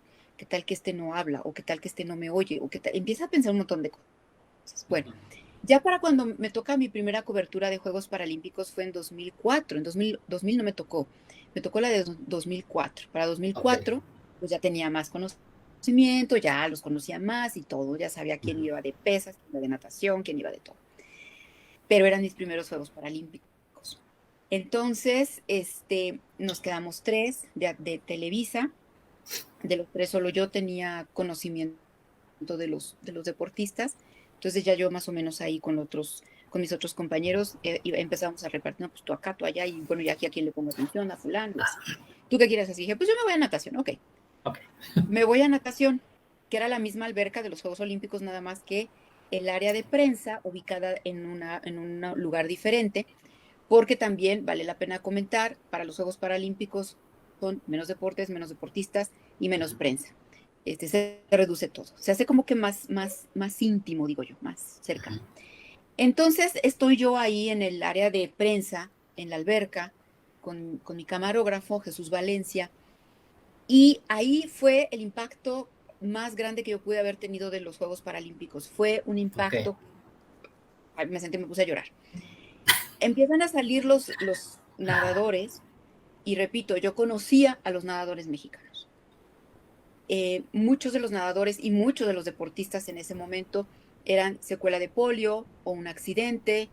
este no habla? ¿O qué tal que este no me oye? ¿O qué tal? Empieza a pensar un montón de cosas. Bueno, ya para cuando me toca mi primera cobertura de Juegos Paralímpicos fue en 2004. En 2000 no me tocó la de 2004. Para Ok. 2004, pues ya tenía más conocimiento, ya los conocía más y todo, ya sabía quién iba de pesas, quién iba de natación, quién iba de todo. Pero eran mis primeros Juegos Paralímpicos. Entonces, nos quedamos tres de Televisa. De los tres, solo yo tenía conocimiento de los deportistas. Entonces ya yo más o menos ahí con mis otros compañeros, empezamos a repartir, no, pues tú acá, tú allá, y bueno, ya aquí a quién le pongo atención, a fulano, y así. ¿Tú qué quieres? Así dije, pues yo me voy a natación, ok. Ok. Me voy a natación, que era la misma alberca de los Juegos Olímpicos, nada más que el área de prensa ubicada en un lugar diferente, porque también vale la pena comentar, para los Juegos Paralímpicos son menos deportes, menos deportistas y menos prensa. Se reduce todo. Se hace como que más íntimo, digo yo, más cercano. Entonces estoy yo ahí en el área de prensa, en la alberca, con mi camarógrafo, Jesús Valencia, y ahí fue el impacto más grande que yo pude haber tenido de los Juegos Paralímpicos. Fue un Ok. impacto Ay, me puse a llorar. Empiezan a salir los nadadores, y repito, yo conocía a los nadadores mexicanos. Muchos de los nadadores y muchos de los deportistas en ese momento eran secuela de polio o un accidente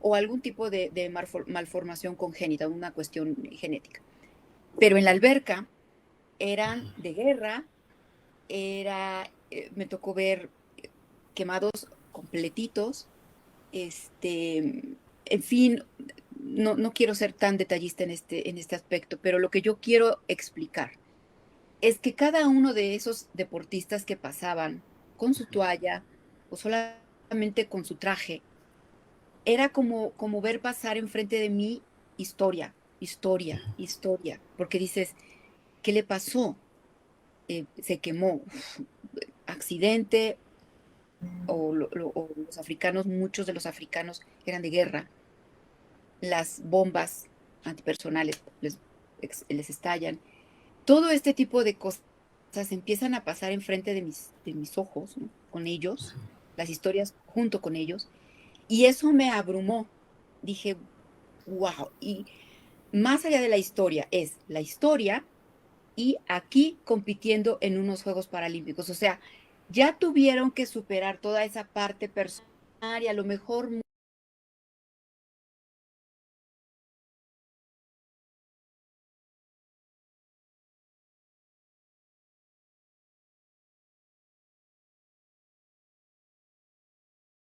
o algún tipo de malformación congénita, una cuestión genética. Pero en la alberca eran de guerra, me tocó ver quemados completitos, en fin, no quiero ser tan detallista en este aspecto, pero lo que yo quiero explicar es que cada uno de esos deportistas que pasaban con su toalla o solamente con su traje, era como ver pasar enfrente de mí historia, historia, historia, porque dices, ¿qué le pasó? Se quemó, accidente, o los africanos, muchos de los africanos eran de guerra, las bombas antipersonales les estallan, todo este tipo de cosas empiezan a pasar enfrente de mis ojos, ¿no? Con ellos, las historias junto con ellos, y eso me abrumó. Dije, wow, y más allá de la historia, es la historia y aquí compitiendo en unos Juegos Paralímpicos. O sea, ya tuvieron que superar toda esa parte personal y a lo mejor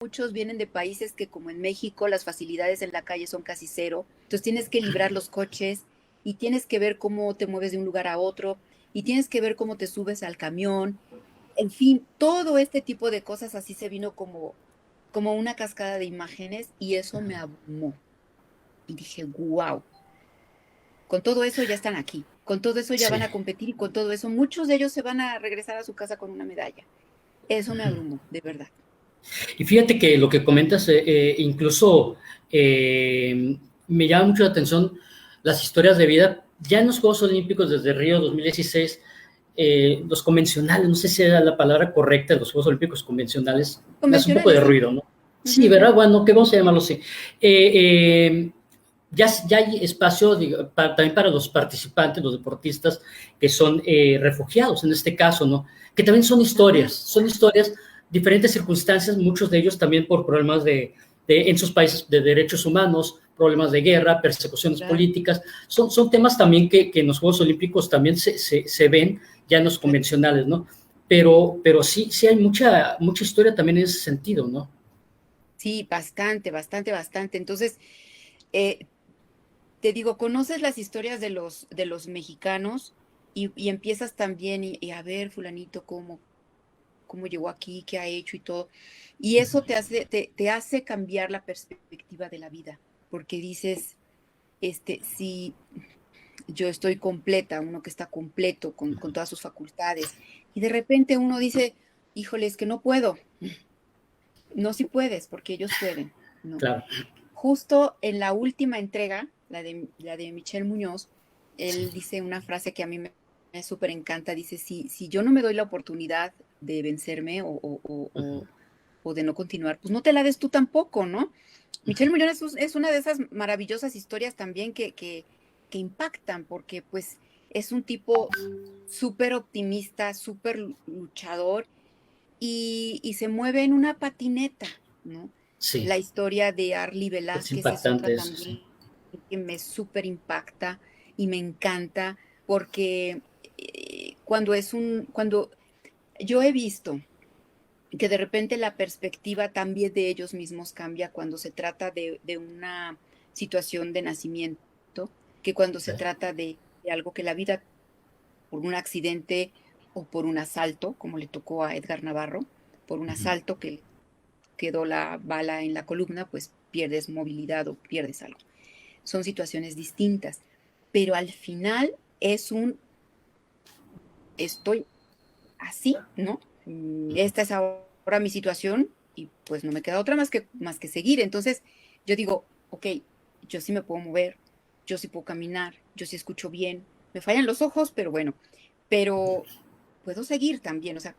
muchos vienen de países que, como en México, las facilidades en la calle son casi cero. Entonces tienes que librar los coches y tienes que ver cómo te mueves de un lugar a otro y tienes que ver cómo te subes al camión. En fin, todo este tipo de cosas así se vino como una cascada de imágenes y eso me abrumó. Y dije, wow, con todo eso ya están aquí, con todo eso ya van Sí. a competir y con todo eso muchos de ellos se van a regresar a su casa con una medalla. Eso me abrumó, de verdad. Y fíjate que lo que comentas, incluso me llama mucho la atención las historias de vida. Ya en los Juegos Olímpicos desde Río 2016, los convencionales, no sé si era la palabra correcta, los Juegos Olímpicos convencionales, me hace un poco de Convencionales, sí. ruido, ¿no? Sí, Ujú. ¿verdad? Bueno, ¿qué vamos a llamarlo así? Ya hay espacio también para los participantes, los deportistas que son refugiados en este caso, ¿no? Que también Ajá, son historias, diferentes circunstancias, muchos de ellos también por problemas en sus países de derechos humanos, problemas de guerra, persecuciones claro, políticas, son temas también que en los Juegos Olímpicos también se ven ya en los claro. convencionales, ¿no? Pero sí hay mucha historia también en ese sentido, ¿no? Sí, bastante, bastante, bastante. Entonces, eh, te digo, conoces las historias de los mexicanos y empiezas también y a ver, fulanito, cómo llegó aquí, qué ha hecho y todo. Y eso te hace cambiar la perspectiva de la vida, porque dices, si yo estoy completa, uno que está completo con todas sus facultades, y de repente uno dice, híjole, es que no puedo. No, si puedes, porque ellos pueden, ¿no? Claro, Justo en la última entrega, la de Michelle Muñoz, sí, él dice una frase que a mí me súper encanta, dice, si yo no me doy la oportunidad de vencerme o de no continuar, pues no te la des tú tampoco, ¿no? Michelle Muñoz es una de esas maravillosas historias también que impactan, porque pues es un tipo súper optimista, súper luchador y se mueve en una patineta, ¿no? sí, La historia de Arlie es Velázquez es otra impactante eso, sí. también que me súper impacta y me encanta porque cuando yo he visto que de repente la perspectiva también de ellos mismos cambia cuando se trata de una situación de nacimiento, que cuando se trata de algo que la vida por un accidente o por un asalto, como le tocó a Edgar Navarro, por un Ujú. asalto que quedó la bala en la columna, pues pierdes movilidad o pierdes algo. Son situaciones distintas, pero al final es estoy así, ¿no? Esta es ahora mi situación y pues no me queda otra más que seguir. Entonces yo digo, ok, yo sí me puedo mover, yo sí puedo caminar, yo sí escucho bien, me fallan los ojos, pero bueno, pero puedo seguir también, o sea,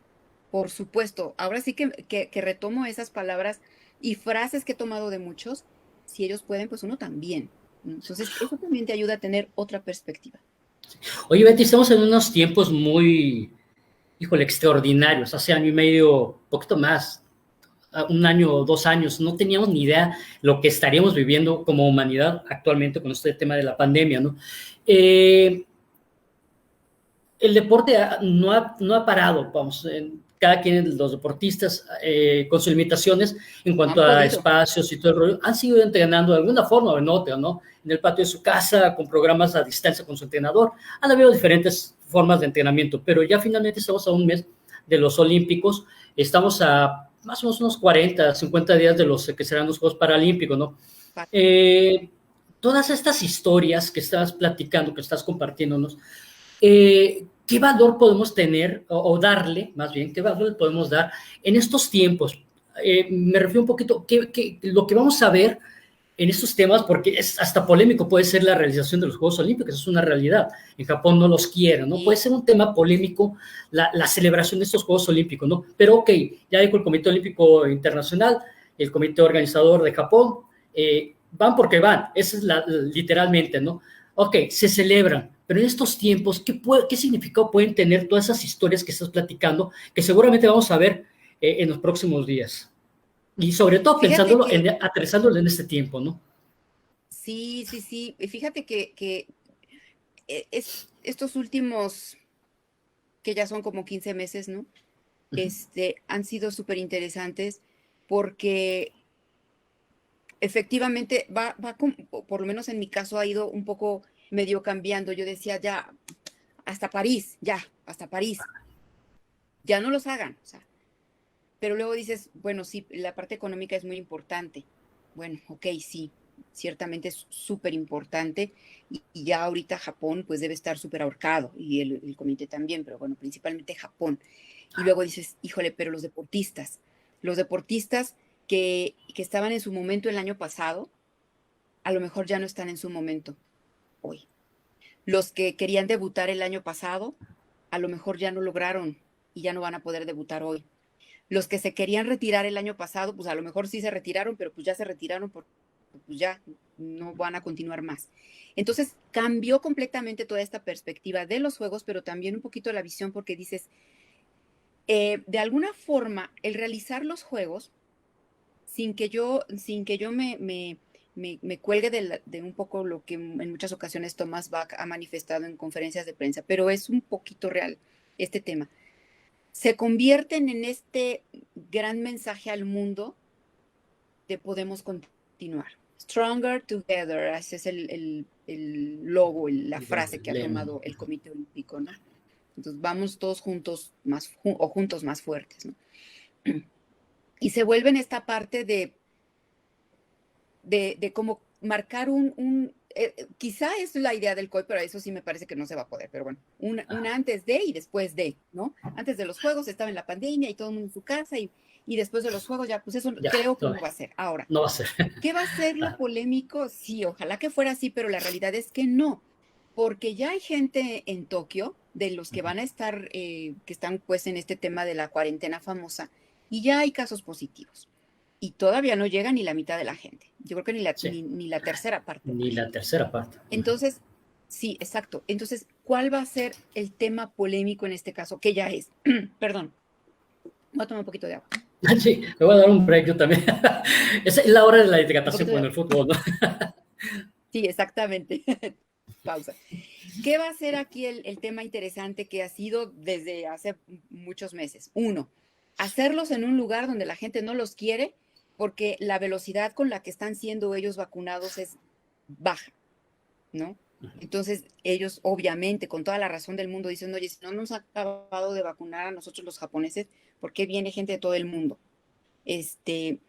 por supuesto, ahora sí que retomo esas palabras y frases que he tomado de muchos, si ellos pueden, pues uno también. Entonces, eso también te ayuda a tener otra perspectiva. Oye, Betty, estamos en unos tiempos muy, híjole, extraordinarios. Hace año y medio, poquito más, un año o 2 años, no teníamos ni idea lo que estaríamos viviendo como humanidad actualmente con este tema de la pandemia, ¿no? El deporte no ha parado, vamos, cada quien, los deportistas, con sus limitaciones en No cuanto han a podido. espacios y todo el rollo, han seguido entrenando de alguna forma o en otra, ¿no? En el patio de su casa, con programas a distancia con su entrenador. Han habido diferentes formas de entrenamiento, pero ya finalmente estamos a un mes de los Olímpicos, estamos a más o menos unos 40, 50 días de los que serán los Juegos Paralímpicos, ¿no? Eh, Todas estas historias que estás platicando, que estás compartiéndonos, ¿qué valor podemos tener o darle, más bien, qué valor podemos dar en estos tiempos? Me refiero un poquito lo que vamos a ver en estos temas, porque es hasta polémico puede ser la realización de los Juegos Olímpicos, es una realidad. En Japón no los quieren, ¿no? Puede Y ser un tema polémico la celebración de estos Juegos Olímpicos, ¿no? Pero ok, ya dijo el Comité Olímpico Internacional, el Comité Organizador de Japón, van porque van, esa es literalmente, ¿no? Ok, se celebran, pero en estos tiempos, ¿qué significado pueden tener todas esas historias que estás platicando, que seguramente vamos a ver en los próximos días? Y sobre todo fíjate pensándolo, que, aterrizándolo en este tiempo, ¿no? sí, sí, sí, y fíjate que estos últimos, que ya son como 15 meses, ¿no? Han sido súper interesantes porque efectivamente por lo menos en mi caso ha ido un poco medio cambiando. Yo decía, ya, hasta París, ya, hasta París, ya no los hagan, o sea, pero luego dices, bueno, sí, la parte económica es muy importante. Bueno, ok, sí, ciertamente es súper importante y ya ahorita Japón pues debe estar súper ahorcado y el comité también, pero bueno, principalmente Japón. Y luego dices, híjole, pero los deportistas que estaban en su momento el año pasado, a lo mejor ya no están en su momento hoy. Los que querían debutar el año pasado, a lo mejor ya no lograron y ya no van a poder debutar hoy. Los que se querían retirar el año pasado, pues a lo mejor sí se retiraron, pero pues ya se retiraron porque pues ya no van a continuar más. Entonces cambió completamente toda esta perspectiva de los juegos, pero también un poquito la visión porque dices, de alguna forma, el realizar los juegos, sin que yo me cuelgue de un poco lo que en muchas ocasiones Thomas Bach ha manifestado en conferencias de prensa, pero es un poquito real este tema. Se convierten en este gran mensaje al mundo de podemos continuar. Stronger Together, ese es el logo, la frase que ha tomado el Comité Olímpico, ¿no? Entonces vamos todos juntos o juntos más fuertes, ¿no? Y se vuelve en esta parte de cómo marcar quizá es la idea del COI, pero eso sí me parece que no se va a poder, pero bueno, una antes de y después de, ¿no? Antes de los juegos estaba en la pandemia y todo el mundo en su casa y después de los juegos ya, pues eso Ya, creo que no, no va a ser. Ahora, no va a ser. ¿qué va a ser lo polémico? Sí, ojalá que fuera así, pero la realidad es que no, porque ya hay gente en Tokio de los que van a estar, que están pues en este tema de la cuarentena famosa, y ya hay casos positivos. Y todavía no llega ni la mitad de la gente. Yo creo que Sí, ni la tercera parte. ni la tercera parte. Entonces, sí, exacto. Entonces, ¿cuál va a ser el tema polémico en este caso? Que ya es, perdón, voy a tomar un poquito de agua. Sí, me voy a dar un break yo también. Esa es la hora de la Un hidratación poquito de con el agua. fútbol, ¿no? Sí, exactamente. Pausa. ¿Qué va a ser aquí el tema interesante que ha sido desde hace muchos meses? Uno, hacerlos en un lugar donde la gente no los quiere porque la velocidad con la que están siendo ellos vacunados es baja, ¿no? Entonces, ellos obviamente, con toda la razón del mundo, dicen, oye, si no nos han acabado de vacunar a nosotros los japoneses, ¿por qué viene gente de todo el mundo? Este,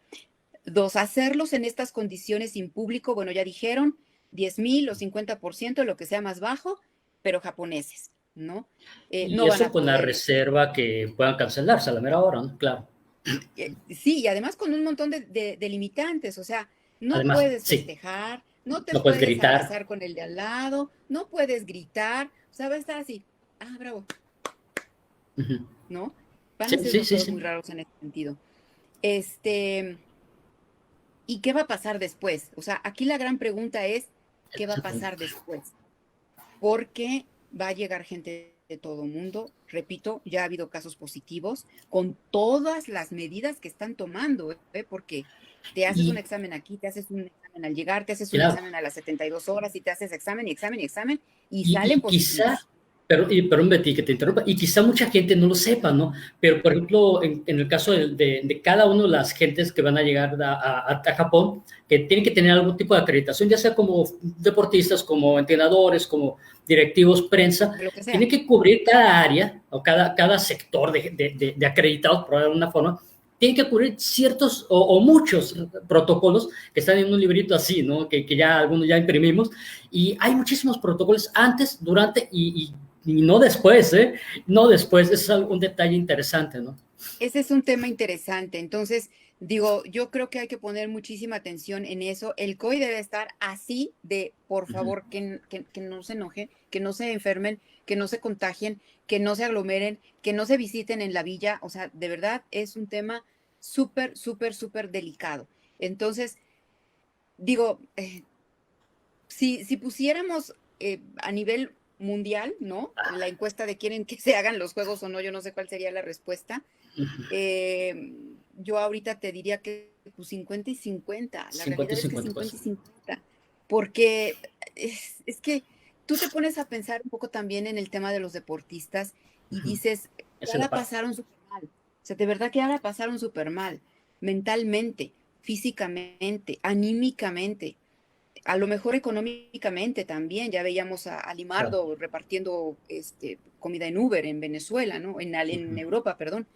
Dos, hacerlos en estas condiciones sin público, bueno, ya dijeron, 10,000 o 50%, lo que sea más bajo, pero japoneses, ¿no? Y No van eso a con la poder, reserva que puedan cancelarse a la mera hora, ¿no? Claro. sí, y además con un montón de limitantes, o sea, no Además, puedes sí, festejar, no te no puedes puedes gritar. abrazar con el de al lado, no puedes gritar, o sea, va a estar así, ah, bravo, Ujú. ¿no? Van a Sí, ser sí, unos sí, juegos muy sí. raros en ese sentido. Este, ¿Y qué va a pasar después? O sea, aquí la gran pregunta es, ¿qué va a pasar después? Porque va a llegar gente de todo mundo. Repito, ya ha habido casos positivos con todas las medidas que están tomando, ¿eh? Porque te haces un Y examen aquí, te haces un examen al llegar, te haces un claro, examen a las 72 horas y te haces examen y examen y examen y salen y quizá, positivos. perdón Betty, que te interrumpa, y quizá mucha gente no lo sepa, ¿no? Pero, por ejemplo, en el caso de cada uno de las gentes que van a llegar a Japón, que tienen que tener algún tipo de acreditación, ya sea como deportistas, como entrenadores, como directivos, prensa, De lo que sea. tienen que cubrir cada área o cada sector de acreditados, por alguna forma, tienen que cubrir ciertos o muchos protocolos que están en un librito así, ¿no? Que ya algunos ya imprimimos, y hay muchísimos protocolos antes, durante y no después, ¿eh? No después, es un detalle interesante, ¿no? Ese es un tema interesante. Entonces, digo, yo creo que hay que poner muchísima atención en eso. El COI debe estar así de, por Uh -huh. favor, que no se enojen, que no se enfermen, que no se contagien, que no se aglomeren, que no se visiten en la villa. O sea, de verdad es un tema súper, súper, súper delicado. Entonces, digo, si pusiéramos a nivel mundial, ¿no? La encuesta de quieren que se hagan los juegos o no, yo no sé cuál sería la respuesta. Uh -huh. Yo ahorita te diría que pues 50 y 50. La 50 y realidad es que 50 50 y cosas. 50. Porque es que tú te pones a pensar un poco también en el tema de los deportistas Uh y -huh. dices, Esa ya es la la parte. pasaron súper mal. O sea, de verdad que ya la pasaron súper mal. Mentalmente, físicamente, anímicamente, a lo mejor económicamente también. Ya veíamos a Claro. Limardo repartiendo comida en Uber en Venezuela, ¿no? Uh En -huh. Europa, perdón.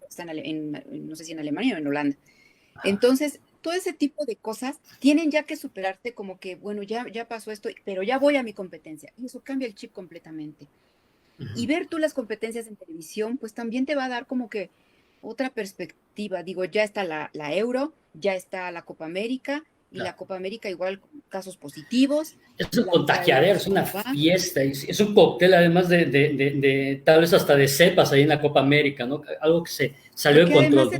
Está no sé si en Alemania o en Holanda. Entonces, todo ese tipo de cosas tienen ya que superarte como que, bueno, ya pasó esto, pero ya voy a mi competencia. Y eso cambia el chip completamente. Uh Y -huh. ver tú las competencias en televisión, pues también te va a dar como que otra perspectiva. Digo, ya está la Euro, ya está la Copa América, y la Claro. Copa América igual con casos positivos, Es y un la Euro contagiadero, es pues una cómo va. fiesta, es un cóctel además de tal vez hasta de cepas ahí en la Copa América, ¿no? Algo que se salió de Porque además control, ¿no?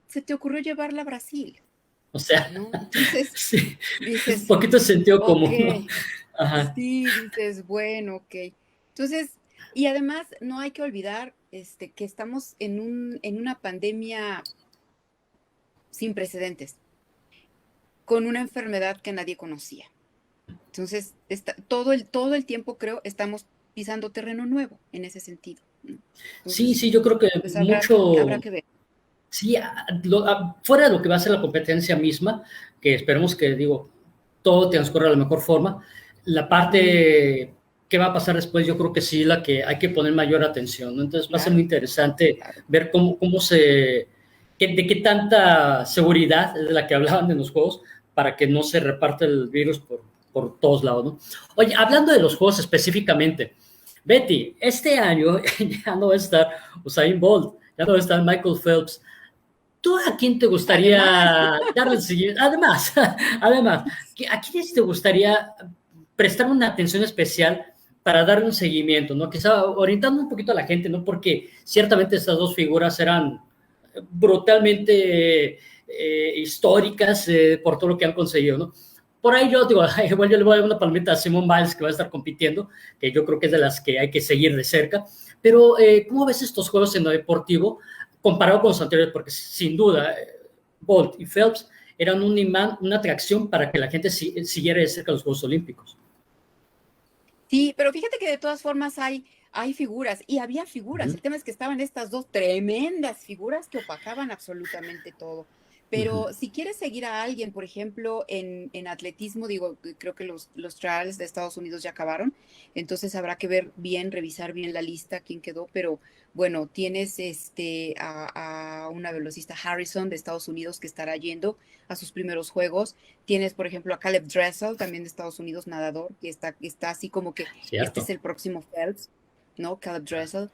se te ocurrió llevarla a Brasil, O sea, ¿no? Entonces sí, es un dices, poquito de sentido ok, común, ¿no? Ajá, sí, dices, bueno, ok. Entonces, y además no hay que olvidar que estamos en una pandemia sin precedentes, con una enfermedad que nadie conocía. Entonces, todo el tiempo creo estamos pisando terreno nuevo en ese sentido, ¿no? sí, Entonces, sí, yo creo que pues habrá mucho, que ver. sí, fuera de lo que va a ser la competencia misma, que esperemos que, digo, todo transcurra de la mejor forma, la Ujú, parte que va a pasar después, yo creo que sí, la que hay que poner mayor atención, ¿no? Entonces va a ser muy claro, interesante claro. ver de qué tanta seguridad es de la que hablaban en los juegos para que no se reparte el virus por todos lados, ¿no? Oye, hablando de los juegos específicamente, Betty, este año ya no va a estar Usain Bolt, ya no va a estar Michael Phelps. ¿Tú a quién te gustaría Además, darle el siguiente? Además, además, ¿a quiénes te gustaría prestar una atención especial para darle un seguimiento, ¿no? Quizá orientando un poquito a la gente, ¿no? Porque ciertamente estas dos figuras eran brutalmente históricas por todo lo que han conseguido, ¿no? Por ahí yo digo, igual yo le voy a dar una palmita a Simone Biles que va a estar compitiendo, que yo creo que es de las que hay que seguir de cerca. Pero, ¿cómo ves estos juegos en lo deportivo comparado con los anteriores? Porque sin duda, Bolt y Phelps eran un imán, una atracción para que la gente siguiera de cerca los Juegos Olímpicos. sí, pero fíjate que de todas formas hay figuras y había Uh figuras. -huh, El tema es que estaban estas dos tremendas figuras que opacaban absolutamente todo. uh -huh. Pero si quieres seguir a alguien, por ejemplo, en atletismo, digo, creo que los trials de Estados Unidos ya acabaron, entonces habrá que ver bien, revisar bien la lista, quién quedó, pero bueno, tienes a una velocista Harrison de Estados Unidos que estará yendo a sus primeros juegos. Tienes, por ejemplo, a Caleb Dressel, también de Estados Unidos, nadador, que está así como que este es Cierto. el próximo Phelps, ¿no? Caleb Dressel.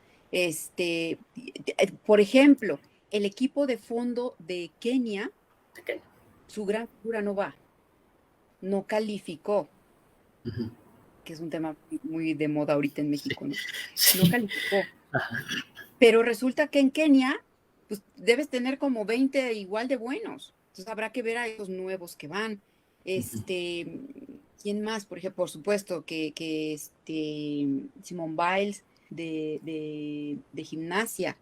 Por ejemplo, el equipo de fondo de Kenia, Okay. su gran figura no va, no calificó, Uh -huh. que es un tema muy de moda ahorita en Sí, México, ¿no? No sí. calificó. Ajá. Pero resulta que en Kenia, pues debes tener como 20 igual de buenos. Entonces habrá que ver a esos nuevos que van. Ujú. ¿Quién más? Por ejemplo, por supuesto que Simone Biles de gimnasia.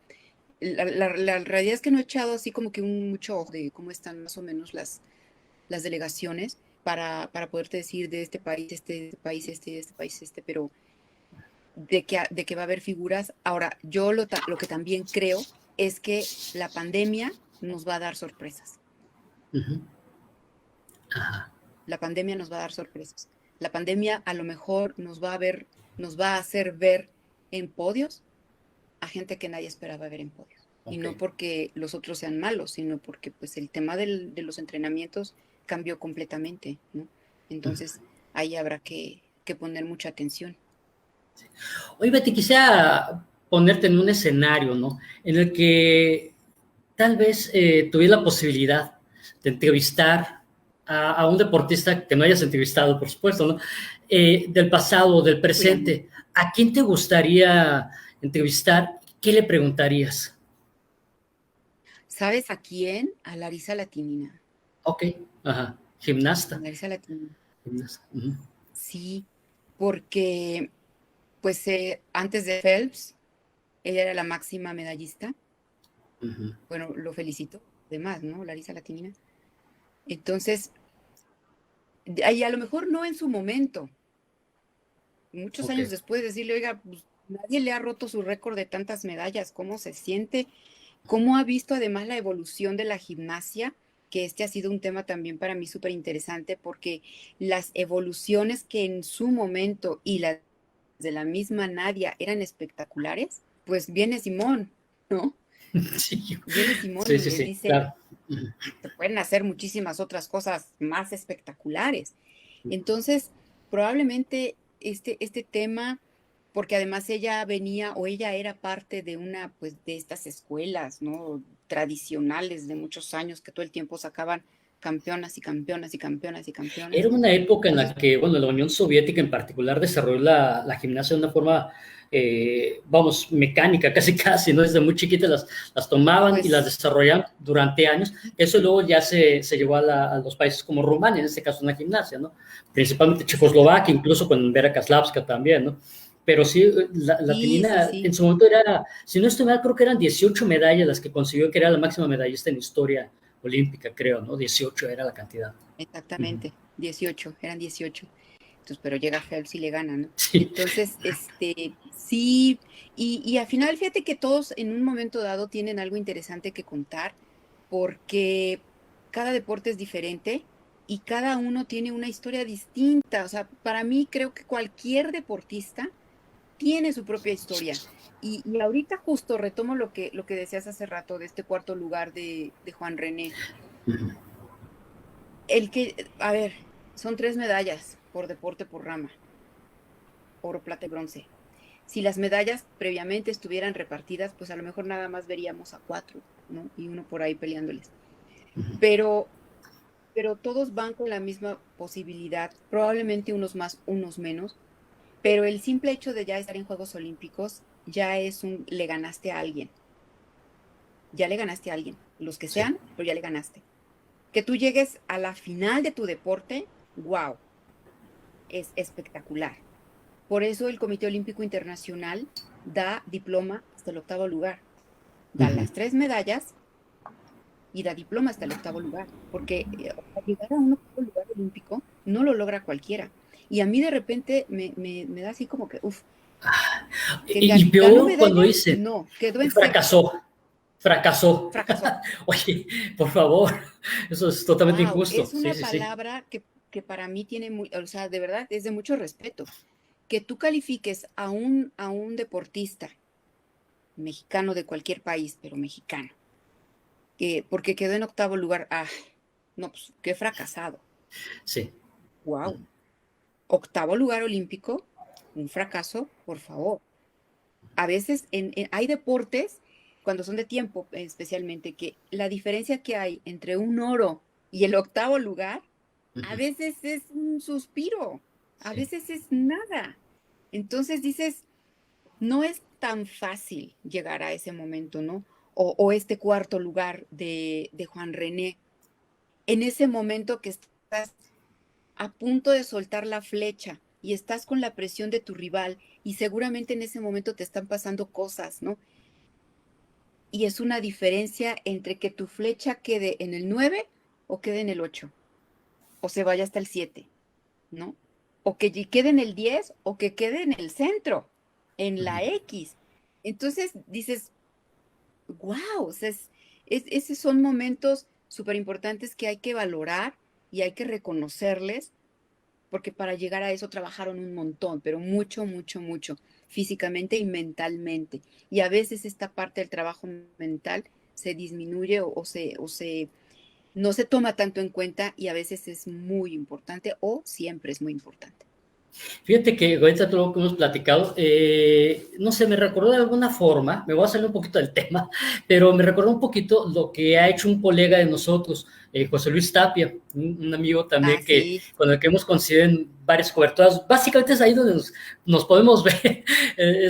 La realidad es que no he echado así como que mucho ojo de cómo están más o menos las delegaciones para poderte decir de este país, de este país, de este país, pero de que va a haber figuras. Ahora, yo lo que también creo es que la pandemia nos va a dar sorpresas. Ujú. Ajá. La pandemia nos va a dar sorpresas. La pandemia a lo mejor nos va a hacer ver en podios a gente que nadie esperaba ver en podios. Y Ok. no porque los otros sean malos, sino porque pues el tema de los entrenamientos cambió completamente, ¿no? Entonces ahí habrá que poner mucha atención. Oye, Betty, quisiera ponerte en un escenario, ¿no? En el que tal vez tuvieras la posibilidad de entrevistar a un deportista que no hayas entrevistado, por supuesto, ¿no? Del pasado o del Híjole, amor. presente. ¿A quién te gustaría entrevistar? ¿Qué le preguntarías? ¿Sabes a quién? A Larisa Latinina. Ok, ajá. A Gimnasta. Larisa Latinina. Gimnasta. Ujú. Sí, porque pues antes de Phelps, ella era la máxima medallista. Ujú. Bueno, lo felicito, además, ¿no? Larisa Latinina. Entonces, ahí a lo mejor no en su momento, muchos Ok. años después, decirle, oiga, pues, nadie le ha roto su récord de tantas medallas, ¿cómo se siente? ¿Cómo ha visto además la evolución de la gimnasia? Que este ha sido un tema también para mí súper interesante porque las evoluciones que en su momento y las de la misma Nadia eran espectaculares, pues viene Simón, ¿no? Sí, Viene Simón sí, y sí, les sí, dice, claro. Ujú. se pueden hacer muchísimas otras cosas más espectaculares. Entonces, probablemente este tema, porque además ella venía o ella era parte de una, pues, de estas escuelas, ¿no? Tradicionales de muchos años que todo el tiempo sacaban campeonas y campeonas y campeonas y Era campeonas. una época en la Entonces, que, bueno, la Unión Soviética en particular desarrolló la gimnasia de una forma, vamos, mecánica, casi casi, ¿no? Desde muy chiquitas las tomaban y las pues, desarrollaban durante años. Eso luego ya se llevó a los países como Rumania, en este caso una gimnasia, ¿no? Principalmente Checoslovaquia, exactamente. incluso con Vera Kaslavska también, ¿no? Pero sí, la Sí, sí, Tinina en sí, su momento era, si no estoy mal, creo que eran 18 medallas las que consiguió, que era la máxima medallista en historia olímpica, creo, ¿no? 18 era la cantidad. Uh -huh. exactamente. 18 eran 18. Entonces, pero llega Phelps y le gana, ¿no? Sí. Entonces, sí, y al final fíjate que todos en un momento dado tienen algo interesante que contar, porque cada deporte es diferente y cada uno tiene una historia distinta. O sea, para mí creo que cualquier deportista tiene su propia historia. Y ahorita justo retomo lo que decías hace rato de este cuarto lugar de Juan René. Uh -huh. A ver, son 3 medallas por deporte por rama, oro, plata y bronce. Si las medallas previamente estuvieran repartidas, pues a lo mejor nada más veríamos a 4, ¿no? Y uno por ahí peleándoles. Pero, pero todos van con la misma posibilidad, probablemente unos más, unos menos, pero el simple hecho de ya estar en Juegos Olímpicos ya le ganaste a alguien, ya le ganaste a alguien, los que Sí. sean, pero ya le ganaste. Que tú llegues a la final de tu deporte, wow, es espectacular. Por eso el Comité Olímpico Internacional da diploma hasta el octavo lugar, Uh da -huh. las 3 medallas y da diploma hasta el octavo lugar, porque llegar a un octavo lugar olímpico no lo logra cualquiera. Y a mí de repente me da así como que, uff, que Y ganó peor cuando medallas, dice, no, quedó en sexto, fracasó, fracasó. fracasó. Oye, por favor, eso es totalmente Wow, injusto. es Sí, una sí, sí. palabra que para mí tiene o sea, de verdad es de mucho respeto. Que tú califiques a un deportista mexicano de cualquier país, pero mexicano, porque quedó en octavo lugar. Ah, no, pues qué fracasado. Sí. Wow. Octavo lugar olímpico, un fracaso, por favor. A veces hay deportes, cuando son de tiempo especialmente, que la diferencia que hay entre un oro y el octavo lugar, Uh a -huh. veces es un suspiro, a Sí. veces es nada. Entonces dices, no es tan fácil llegar a ese momento, ¿no? O este cuarto lugar de Juan René. en ese momento que estás a punto de soltar la flecha y estás con la presión de tu rival y seguramente en ese momento te están pasando cosas, ¿no? Y es una diferencia entre que tu flecha quede en el 9 o quede en el 8 o se vaya hasta el 7, ¿no? O que quede en el 10 o que quede en el centro, en la X. Entonces dices, wow, o sea, esos son momentos súper importantes que hay que valorar y hay que reconocerles, porque para llegar a eso trabajaron un montón, pero mucho, mucho, mucho, físicamente y mentalmente. Y a veces esta parte del trabajo mental se disminuye no se toma tanto en cuenta y a veces es muy importante o siempre es muy importante. Fíjate que ahorita todo lo que hemos platicado, no sé, me recordó de alguna forma, me voy a salir un poquito del tema, pero me recordó un poquito lo que ha hecho un colega de nosotros, José Luis Tapia, un amigo Ah, también que sí, con el que hemos coincidido en varias coberturas. Básicamente es ahí donde nos podemos ver,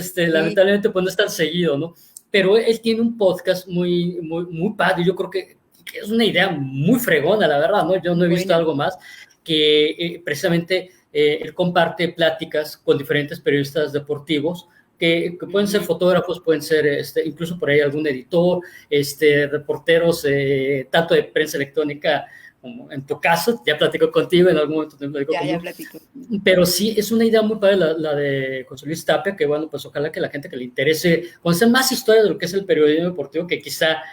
sí, lamentablemente pues no es tan seguido, ¿no? Pero él tiene un podcast muy, muy, muy padre, yo creo que es una idea muy fregona, la verdad, ¿no? Yo no he visto buena. algo más que precisamente él comparte pláticas con diferentes periodistas deportivos que pueden ser Ujú. fotógrafos, pueden ser incluso por ahí algún editor, reporteros, tanto de prensa electrónica como en tu caso, ya platico contigo, en algún momento te platico Ya conmigo, platico. pero sí, es una idea muy padre la de José Luis Tapia, que bueno, pues ojalá que la gente que le interese conocer más historia de lo que es el periodismo deportivo, que quizá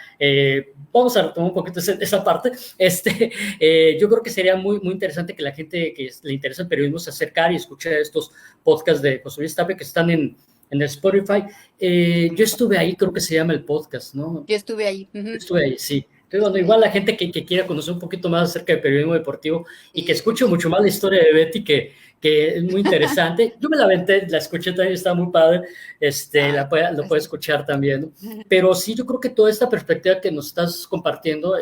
vamos a retomar un poquito esa parte, yo creo que sería muy, muy interesante que la gente que le interesa el periodismo se acercara y escuche estos podcasts de José Luis Tapia que están en el Spotify. Yo estuve ahí, creo que se llama el podcast, ¿no? Yo estuve ahí. Ujú. Estuve ahí, sí. Entonces, Yo bueno, estuve igual ahí. la gente que quiera conocer un poquito más acerca del periodismo deportivo y que Sí, escuche mucho más la historia de Betty, que es muy interesante. Yo me la aventé, la escuché también, está muy padre, Ay, lo puede gracias. escuchar también, ¿no? Pero sí, yo creo que toda esta perspectiva que nos estás compartiendo,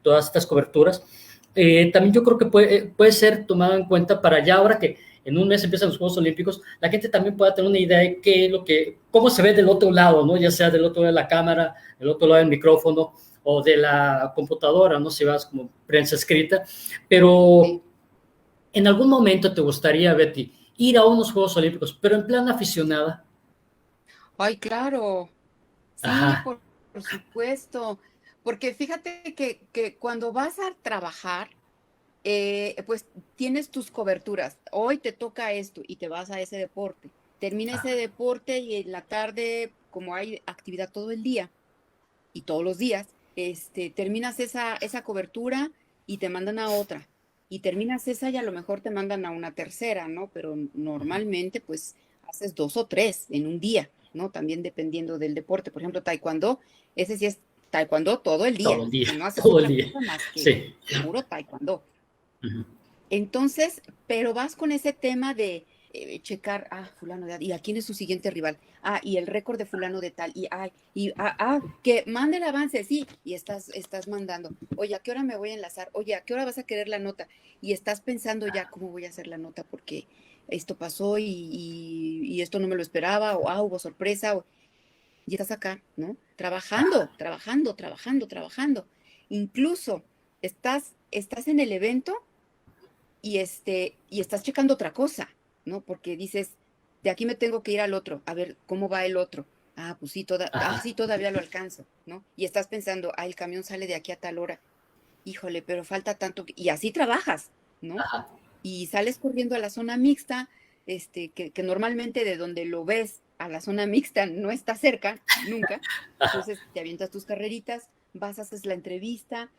todas estas coberturas, también yo creo que puede ser tomada en cuenta para ya ahora que en un mes empiezan los Juegos Olímpicos, la gente también pueda tener una idea de qué es cómo se ve del otro lado, ¿no? Ya sea del otro lado de la cámara, del otro lado del micrófono o de la computadora, ¿no? Si vas como prensa escrita, pero Sí. en algún momento te gustaría, Betty, ir a unos Juegos Olímpicos, pero en plan aficionada. Ay, claro. Sí, Ajá, por supuesto. Porque fíjate que cuando vas a trabajar, pues tienes tus coberturas. Hoy te toca esto y te vas a ese deporte. Termina ese deporte y en la tarde, como hay actividad todo el día y todos los días, terminas esa cobertura y te mandan a otra. Y terminas esa y a lo mejor te mandan a una tercera, ¿no? Pero normalmente pues haces dos o tres en un día, ¿no? También dependiendo del deporte. Por ejemplo, taekwondo, ese sí es taekwondo todo el día. todo el O día, sea, no haces todo el otra día. cosa más que Sí. puro taekwondo. Ujú. Entonces, pero vas con ese tema de checar, fulano de, y a quién es su siguiente rival, y el récord de fulano de tal, que mande el avance, sí, y estás mandando, oye, ¿a qué hora me voy a enlazar? Oye, ¿a qué hora vas a querer la nota? Y estás pensando ya cómo voy a hacer la nota porque esto pasó y esto no me lo esperaba, o hubo sorpresa, y estás acá, ¿no? Trabajando, trabajando, trabajando, trabajando. Incluso estás en el evento y estás checando otra cosa, ¿no? Porque dices, de aquí me tengo que ir al otro, a ver cómo va el otro. Pues sí, Ajá, sí, todavía lo alcanzo, ¿no? Y estás pensando, el camión sale de aquí a tal hora. Híjole, pero falta tanto. Y así trabajas, ¿no? ajá, Y sales corriendo a la zona mixta, que normalmente de donde lo ves a la zona mixta no está cerca, nunca. ajá, Entonces te avientas tus carreritas, vas, haces la entrevista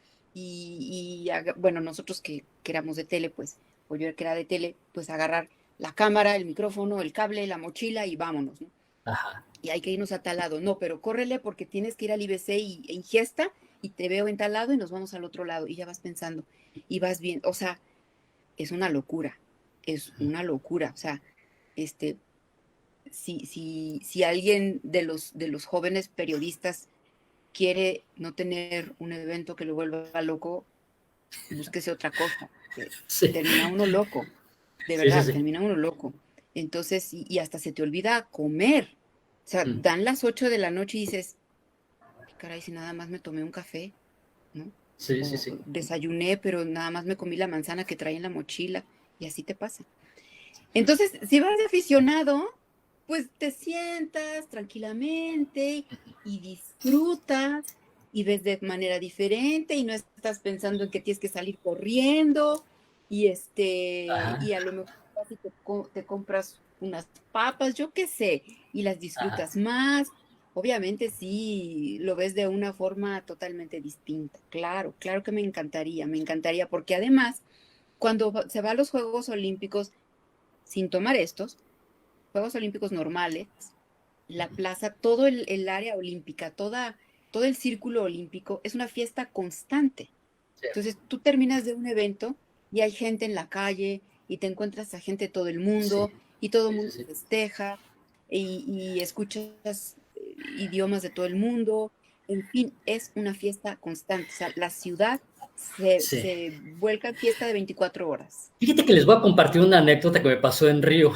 bueno, nosotros que éramos de tele, pues, o yo que era de tele, pues agarrar la cámara, el micrófono, el cable, la mochila y vámonos, ¿no? ajá. Y hay que irnos a tal lado. No, pero córrele porque tienes que ir al IBC e ingesta y te veo en tal lado y nos vamos al otro lado. Y ya vas pensando y vas bien. O sea, es una locura. Es una locura. O sea, este, si alguien de los jóvenes periodistas quiere no tener un evento que lo vuelva loco, búsquese otra cosa. Sí, Termina uno loco, de sí, sí, verdad, sí. termina uno loco. Entonces, y hasta se te olvida comer. O sea, Mm. dan las 8 de la noche y dices, "Ay, caray, si nada más me tomé un café, ¿no? Sí, sí, o sí. desayuné, pero nada más me comí la manzana que traía en la mochila y así te pasa. Entonces, si vas de aficionado, pues te sientas tranquilamente y disfrutas y ves de manera diferente y no estás pensando en que tienes que salir corriendo y a Ajá, lo mejor vas y te compras unas papas, yo qué sé, y las ajá. disfrutas más. Obviamente sí, lo ves de una forma totalmente distinta. Claro, claro que me encantaría, porque además, cuando se va a los Juegos Olímpicos, sin tomar estos, Juegos Olímpicos normales, la plaza, todo el área olímpica, todo el círculo olímpico es una fiesta constante. Sí, Entonces tú terminas de un evento y hay gente en la calle y te encuentras a gente de todo el sí, mundo y todo el sí, sí, mundo sí. festeja y escuchas idiomas de todo el mundo. En fin, es una fiesta constante. O sea, la ciudad Sí. se vuelca en fiesta de 24 horas. Fíjate que les voy a compartir una anécdota que me pasó en Río.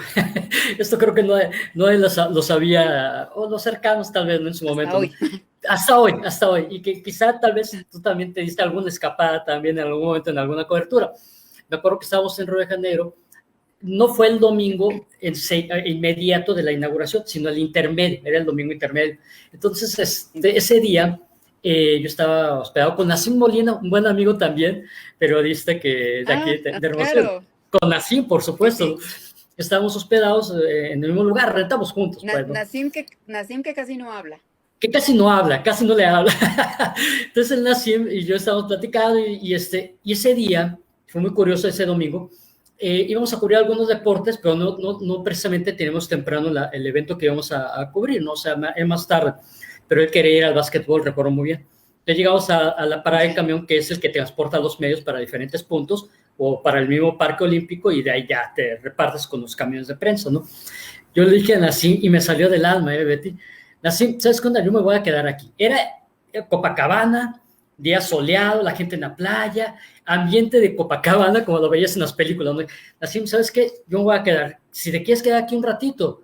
Esto creo que no lo sabía, o los cercanos tal vez, ¿no? En su Hasta momento, ¿no? hoy. Hasta hoy, y que quizá tal vez tú también te diste alguna escapada también en algún momento en alguna cobertura. Me acuerdo que estábamos en Río de Janeiro, no fue el domingo inmediato de la inauguración, sino el intermedio, era el domingo intermedio. Entonces, ese día yo estaba hospedado con Nassim Molina, un buen amigo también, periodista que de aquí de Hermosillo, Claro. con Nassim, por Sí, supuesto. sí. Estábamos hospedados en el mismo lugar, rentamos juntos, pues, ¿no? Nasim que casi no habla. Que casi no habla, casi no le habla. Entonces el Nassim y yo estábamos platicando y ese día, fue muy curioso ese domingo, íbamos a cubrir algunos deportes, pero no precisamente tenemos temprano el evento que íbamos a cubrir, ¿no? O sea, es más tarde, pero él quería ir al básquetbol, recuerdo muy bien. Entonces llegamos a la parada de Ya. camión, que es el que transporta los medios para diferentes puntos, o para el mismo parque olímpico, y de ahí ya te repartes con los camiones de prensa, ¿no? Yo le dije a Nassim y me salió del alma, Betty. Nassim, ¿sabes qué onda? Yo me voy a quedar aquí. Era Copacabana, día soleado, la gente en la playa, ambiente de Copacabana, como lo veías en las películas, ¿no? Nassim, ¿sabes qué? Yo me voy a quedar. Si te quieres quedar aquí un ratito,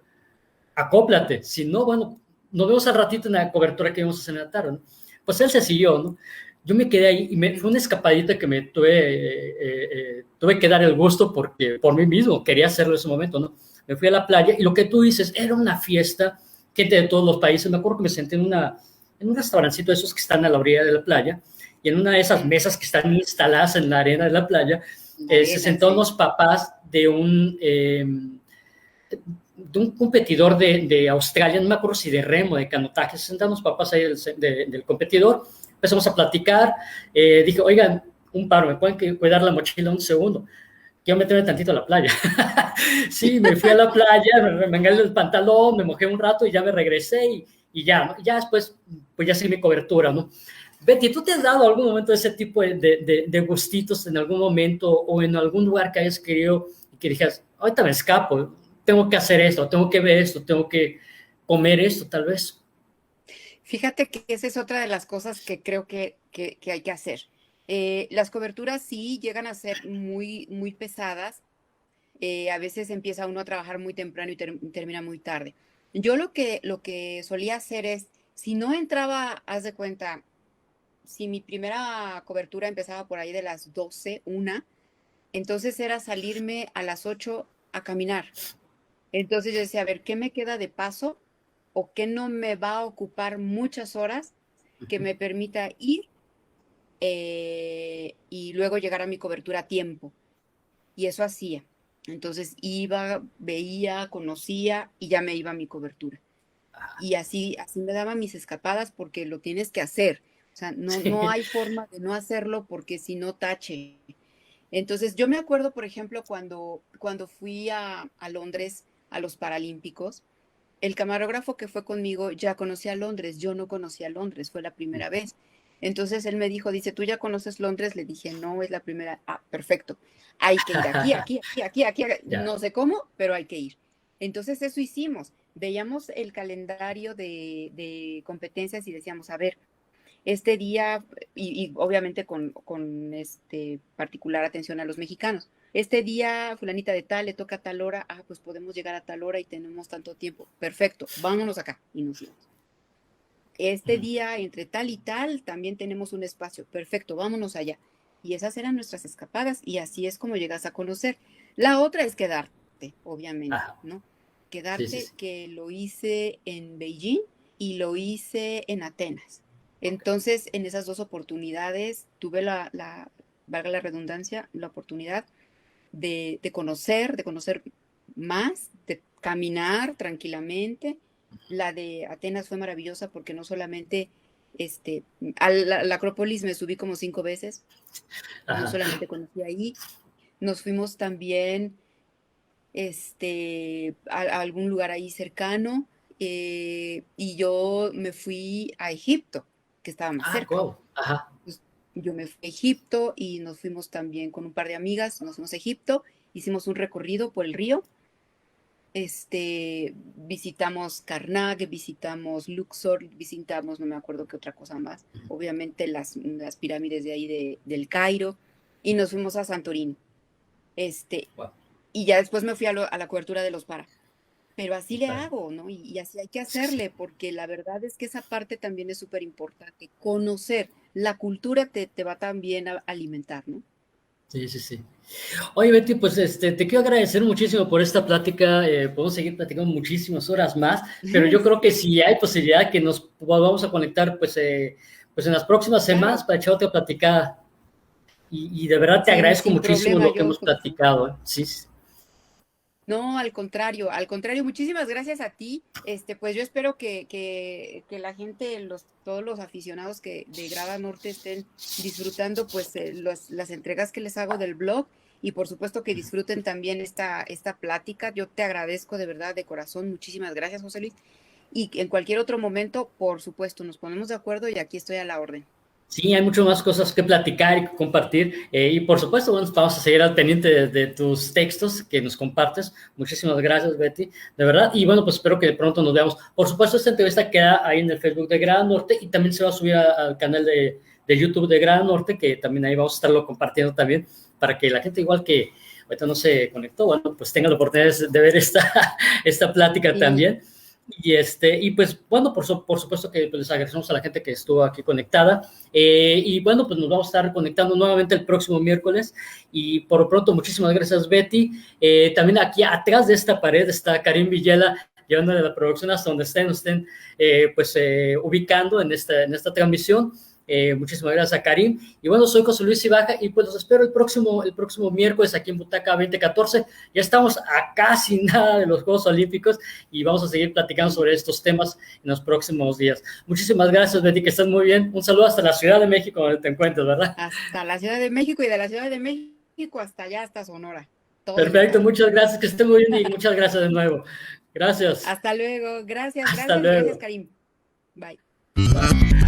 acóplate. Si no, bueno, nos vemos al ratito en la cobertura que íbamos a hacer en la tarde, ¿no? Pues él se siguió, ¿no? Yo me quedé ahí y fue una escapadita que me tuve que dar el gusto porque por mí mismo quería hacerlo en ese momento, ¿no? Me fui a la playa y lo que tú dices, era una fiesta, gente de todos los países. Me acuerdo que me senté en un restaurancito de esos que están a la orilla de la playa y en una de esas Ujú. mesas que están instaladas en la arena de la playa, La se arena, sentaron sí. unos papás de un competidor de Australia, no me acuerdo si de remo, de canotaje, se sentaron los papás ahí del competidor, empezamos a platicar, dije, oigan, un paro, ¿me pueden cuidar la mochila un segundo? Quiero meterme tantito a la playa. Sí, me fui a la playa, me remangué el pantalón, me mojé un rato y ya me regresé y ya, ¿no? Ya después, pues ya seguí mi cobertura, ¿no? Betty, ¿tú te has dado algún momento ese tipo de gustitos en algún momento o en algún lugar que hayas querido y que dijeras, ahorita me escapo, tengo que hacer esto, tengo que ver esto, tengo que comer esto, tal vez? Fíjate que esa es otra de las cosas que creo que hay que hacer. Las coberturas sí llegan a ser muy, muy pesadas. A veces empieza uno a trabajar muy temprano y termina muy tarde. Yo lo que solía hacer es, si no entraba, haz de cuenta, si mi primera cobertura empezaba por ahí de las 12 una, entonces era salirme a las 8 a caminar. Entonces yo decía, a ver, ¿qué me queda de paso o qué no me va a ocupar muchas horas que me permita ir y luego llegar a mi cobertura a tiempo? Y eso hacía. Entonces iba, veía, conocía y ya me iba a mi cobertura. Y así me daba mis escapadas porque lo tienes que hacer. O sea, no Sí. hay forma de no hacerlo porque si no tache. Entonces, yo me acuerdo, por ejemplo, cuando fui a Londres a los Paralímpicos, el camarógrafo que fue conmigo ya conocía Londres, yo no conocía Londres, fue la primera vez. Entonces él me dijo, dice, ¿tú ya conoces Londres? Le dije, no, es la primera. Ah, perfecto. Hay que ir aquí, Ya. no sé cómo, pero hay que ir. Entonces eso hicimos. Veíamos el calendario de competencias y decíamos, a ver, este día, y obviamente con este particular atención a los mexicanos. Este día, fulanita de tal, le toca a tal hora, ah, pues podemos llegar a tal hora y tenemos tanto tiempo. Perfecto, vámonos acá. Y nos íbamos. este día entre tal y tal también tenemos un espacio, perfecto, vámonos allá. Y esas eran nuestras escapadas y así es como llegas a conocer. La otra es quedarte, obviamente, Ajá. ¿no? Sí, sí, Quedarte, sí. que lo hice en Beijing y lo hice en Atenas. Ok. Entonces, en esas dos oportunidades tuve valga la redundancia, la oportunidad de conocer más, de caminar tranquilamente. La de Atenas fue maravillosa porque no solamente a la Acrópolis me subí como 5 veces, no Ajá. solamente conocí ahí, nos fuimos también a algún lugar ahí cercano, y yo me fui a Egipto, que estaba más Ah, cerca. wow. Ajá. Pues, yo me fui a Egipto y nos fuimos también con un par de amigas, nos fuimos a Egipto, hicimos un recorrido por el río, visitamos Karnak, visitamos Luxor, visitamos, no me acuerdo qué otra cosa más, obviamente las pirámides de ahí del Cairo, y nos fuimos a Santorini, este, Wow. y ya después me fui a la cobertura de los Para. Pero así le Súper. hago, ¿no? Y así hay que Sí, sí. hacerle, porque la verdad es que esa parte también es súper importante. Conocer la cultura te va también a alimentar, ¿no? Sí, sí, sí. Oye, Betty, pues te quiero agradecer muchísimo por esta plática. Podemos seguir platicando muchísimas horas más, pero yo creo que Sí, si hay posibilidad que nos vamos a conectar, pues en las próximas semanas claro, para echar otra platicada. Y de verdad te agradezco sin muchísimo problema, lo que yo hemos con gusto. platicado. ¿Eh? Sí, sí. No, al contrario, muchísimas gracias a ti. Pues yo espero que la gente, todos los aficionados que de Grada Norte estén disfrutando pues las entregas que les hago del blog y por supuesto que disfruten también esta plática. Yo te agradezco de verdad, de corazón. Muchísimas gracias, José Luis. Y en cualquier otro momento, por supuesto, nos ponemos de acuerdo y aquí estoy a la orden. Sí, hay muchas más cosas que platicar y que compartir. Y por supuesto, bueno, vamos a seguir al pendiente de tus textos que nos compartes. Muchísimas gracias, Betty, de verdad. Y bueno, pues espero que pronto nos veamos. Por supuesto, esta entrevista queda ahí en el Facebook de Gran Norte y también se va a subir al canal de YouTube de Gran Norte, que también ahí vamos a estarlo compartiendo también, para que la gente igual que ahorita no se conectó, bueno, pues tenga la oportunidad de ver esta plática Sí, también. Y pues bueno, por supuesto que pues, les agradecemos a la gente que estuvo aquí conectada. Y bueno, pues nos vamos a estar conectando nuevamente el próximo miércoles. Y por lo pronto, muchísimas gracias, Betty. También aquí atrás de esta pared está Karim Villela, llevándole la producción hasta donde estén ubicando en esta transmisión. Muchísimas gracias a Karim. Y bueno, soy José Luis Ibaja y pues los espero el próximo miércoles aquí en Butaca 2014. Ya estamos a casi nada de los Juegos Olímpicos y vamos a seguir platicando sí. sobre estos temas en los próximos días. Muchísimas gracias, Betty, que estás muy bien. Un saludo hasta la Ciudad de México, donde te encuentres, ¿verdad? Hasta la Ciudad de México y de la Ciudad de México hasta allá, hasta Sonora. Todo el Perfecto, estado. muchas gracias, que estén muy bien y muchas gracias de nuevo. Gracias. Hasta luego. Gracias, Hasta gracias, gracias, luego. Karim. Bye. Bye.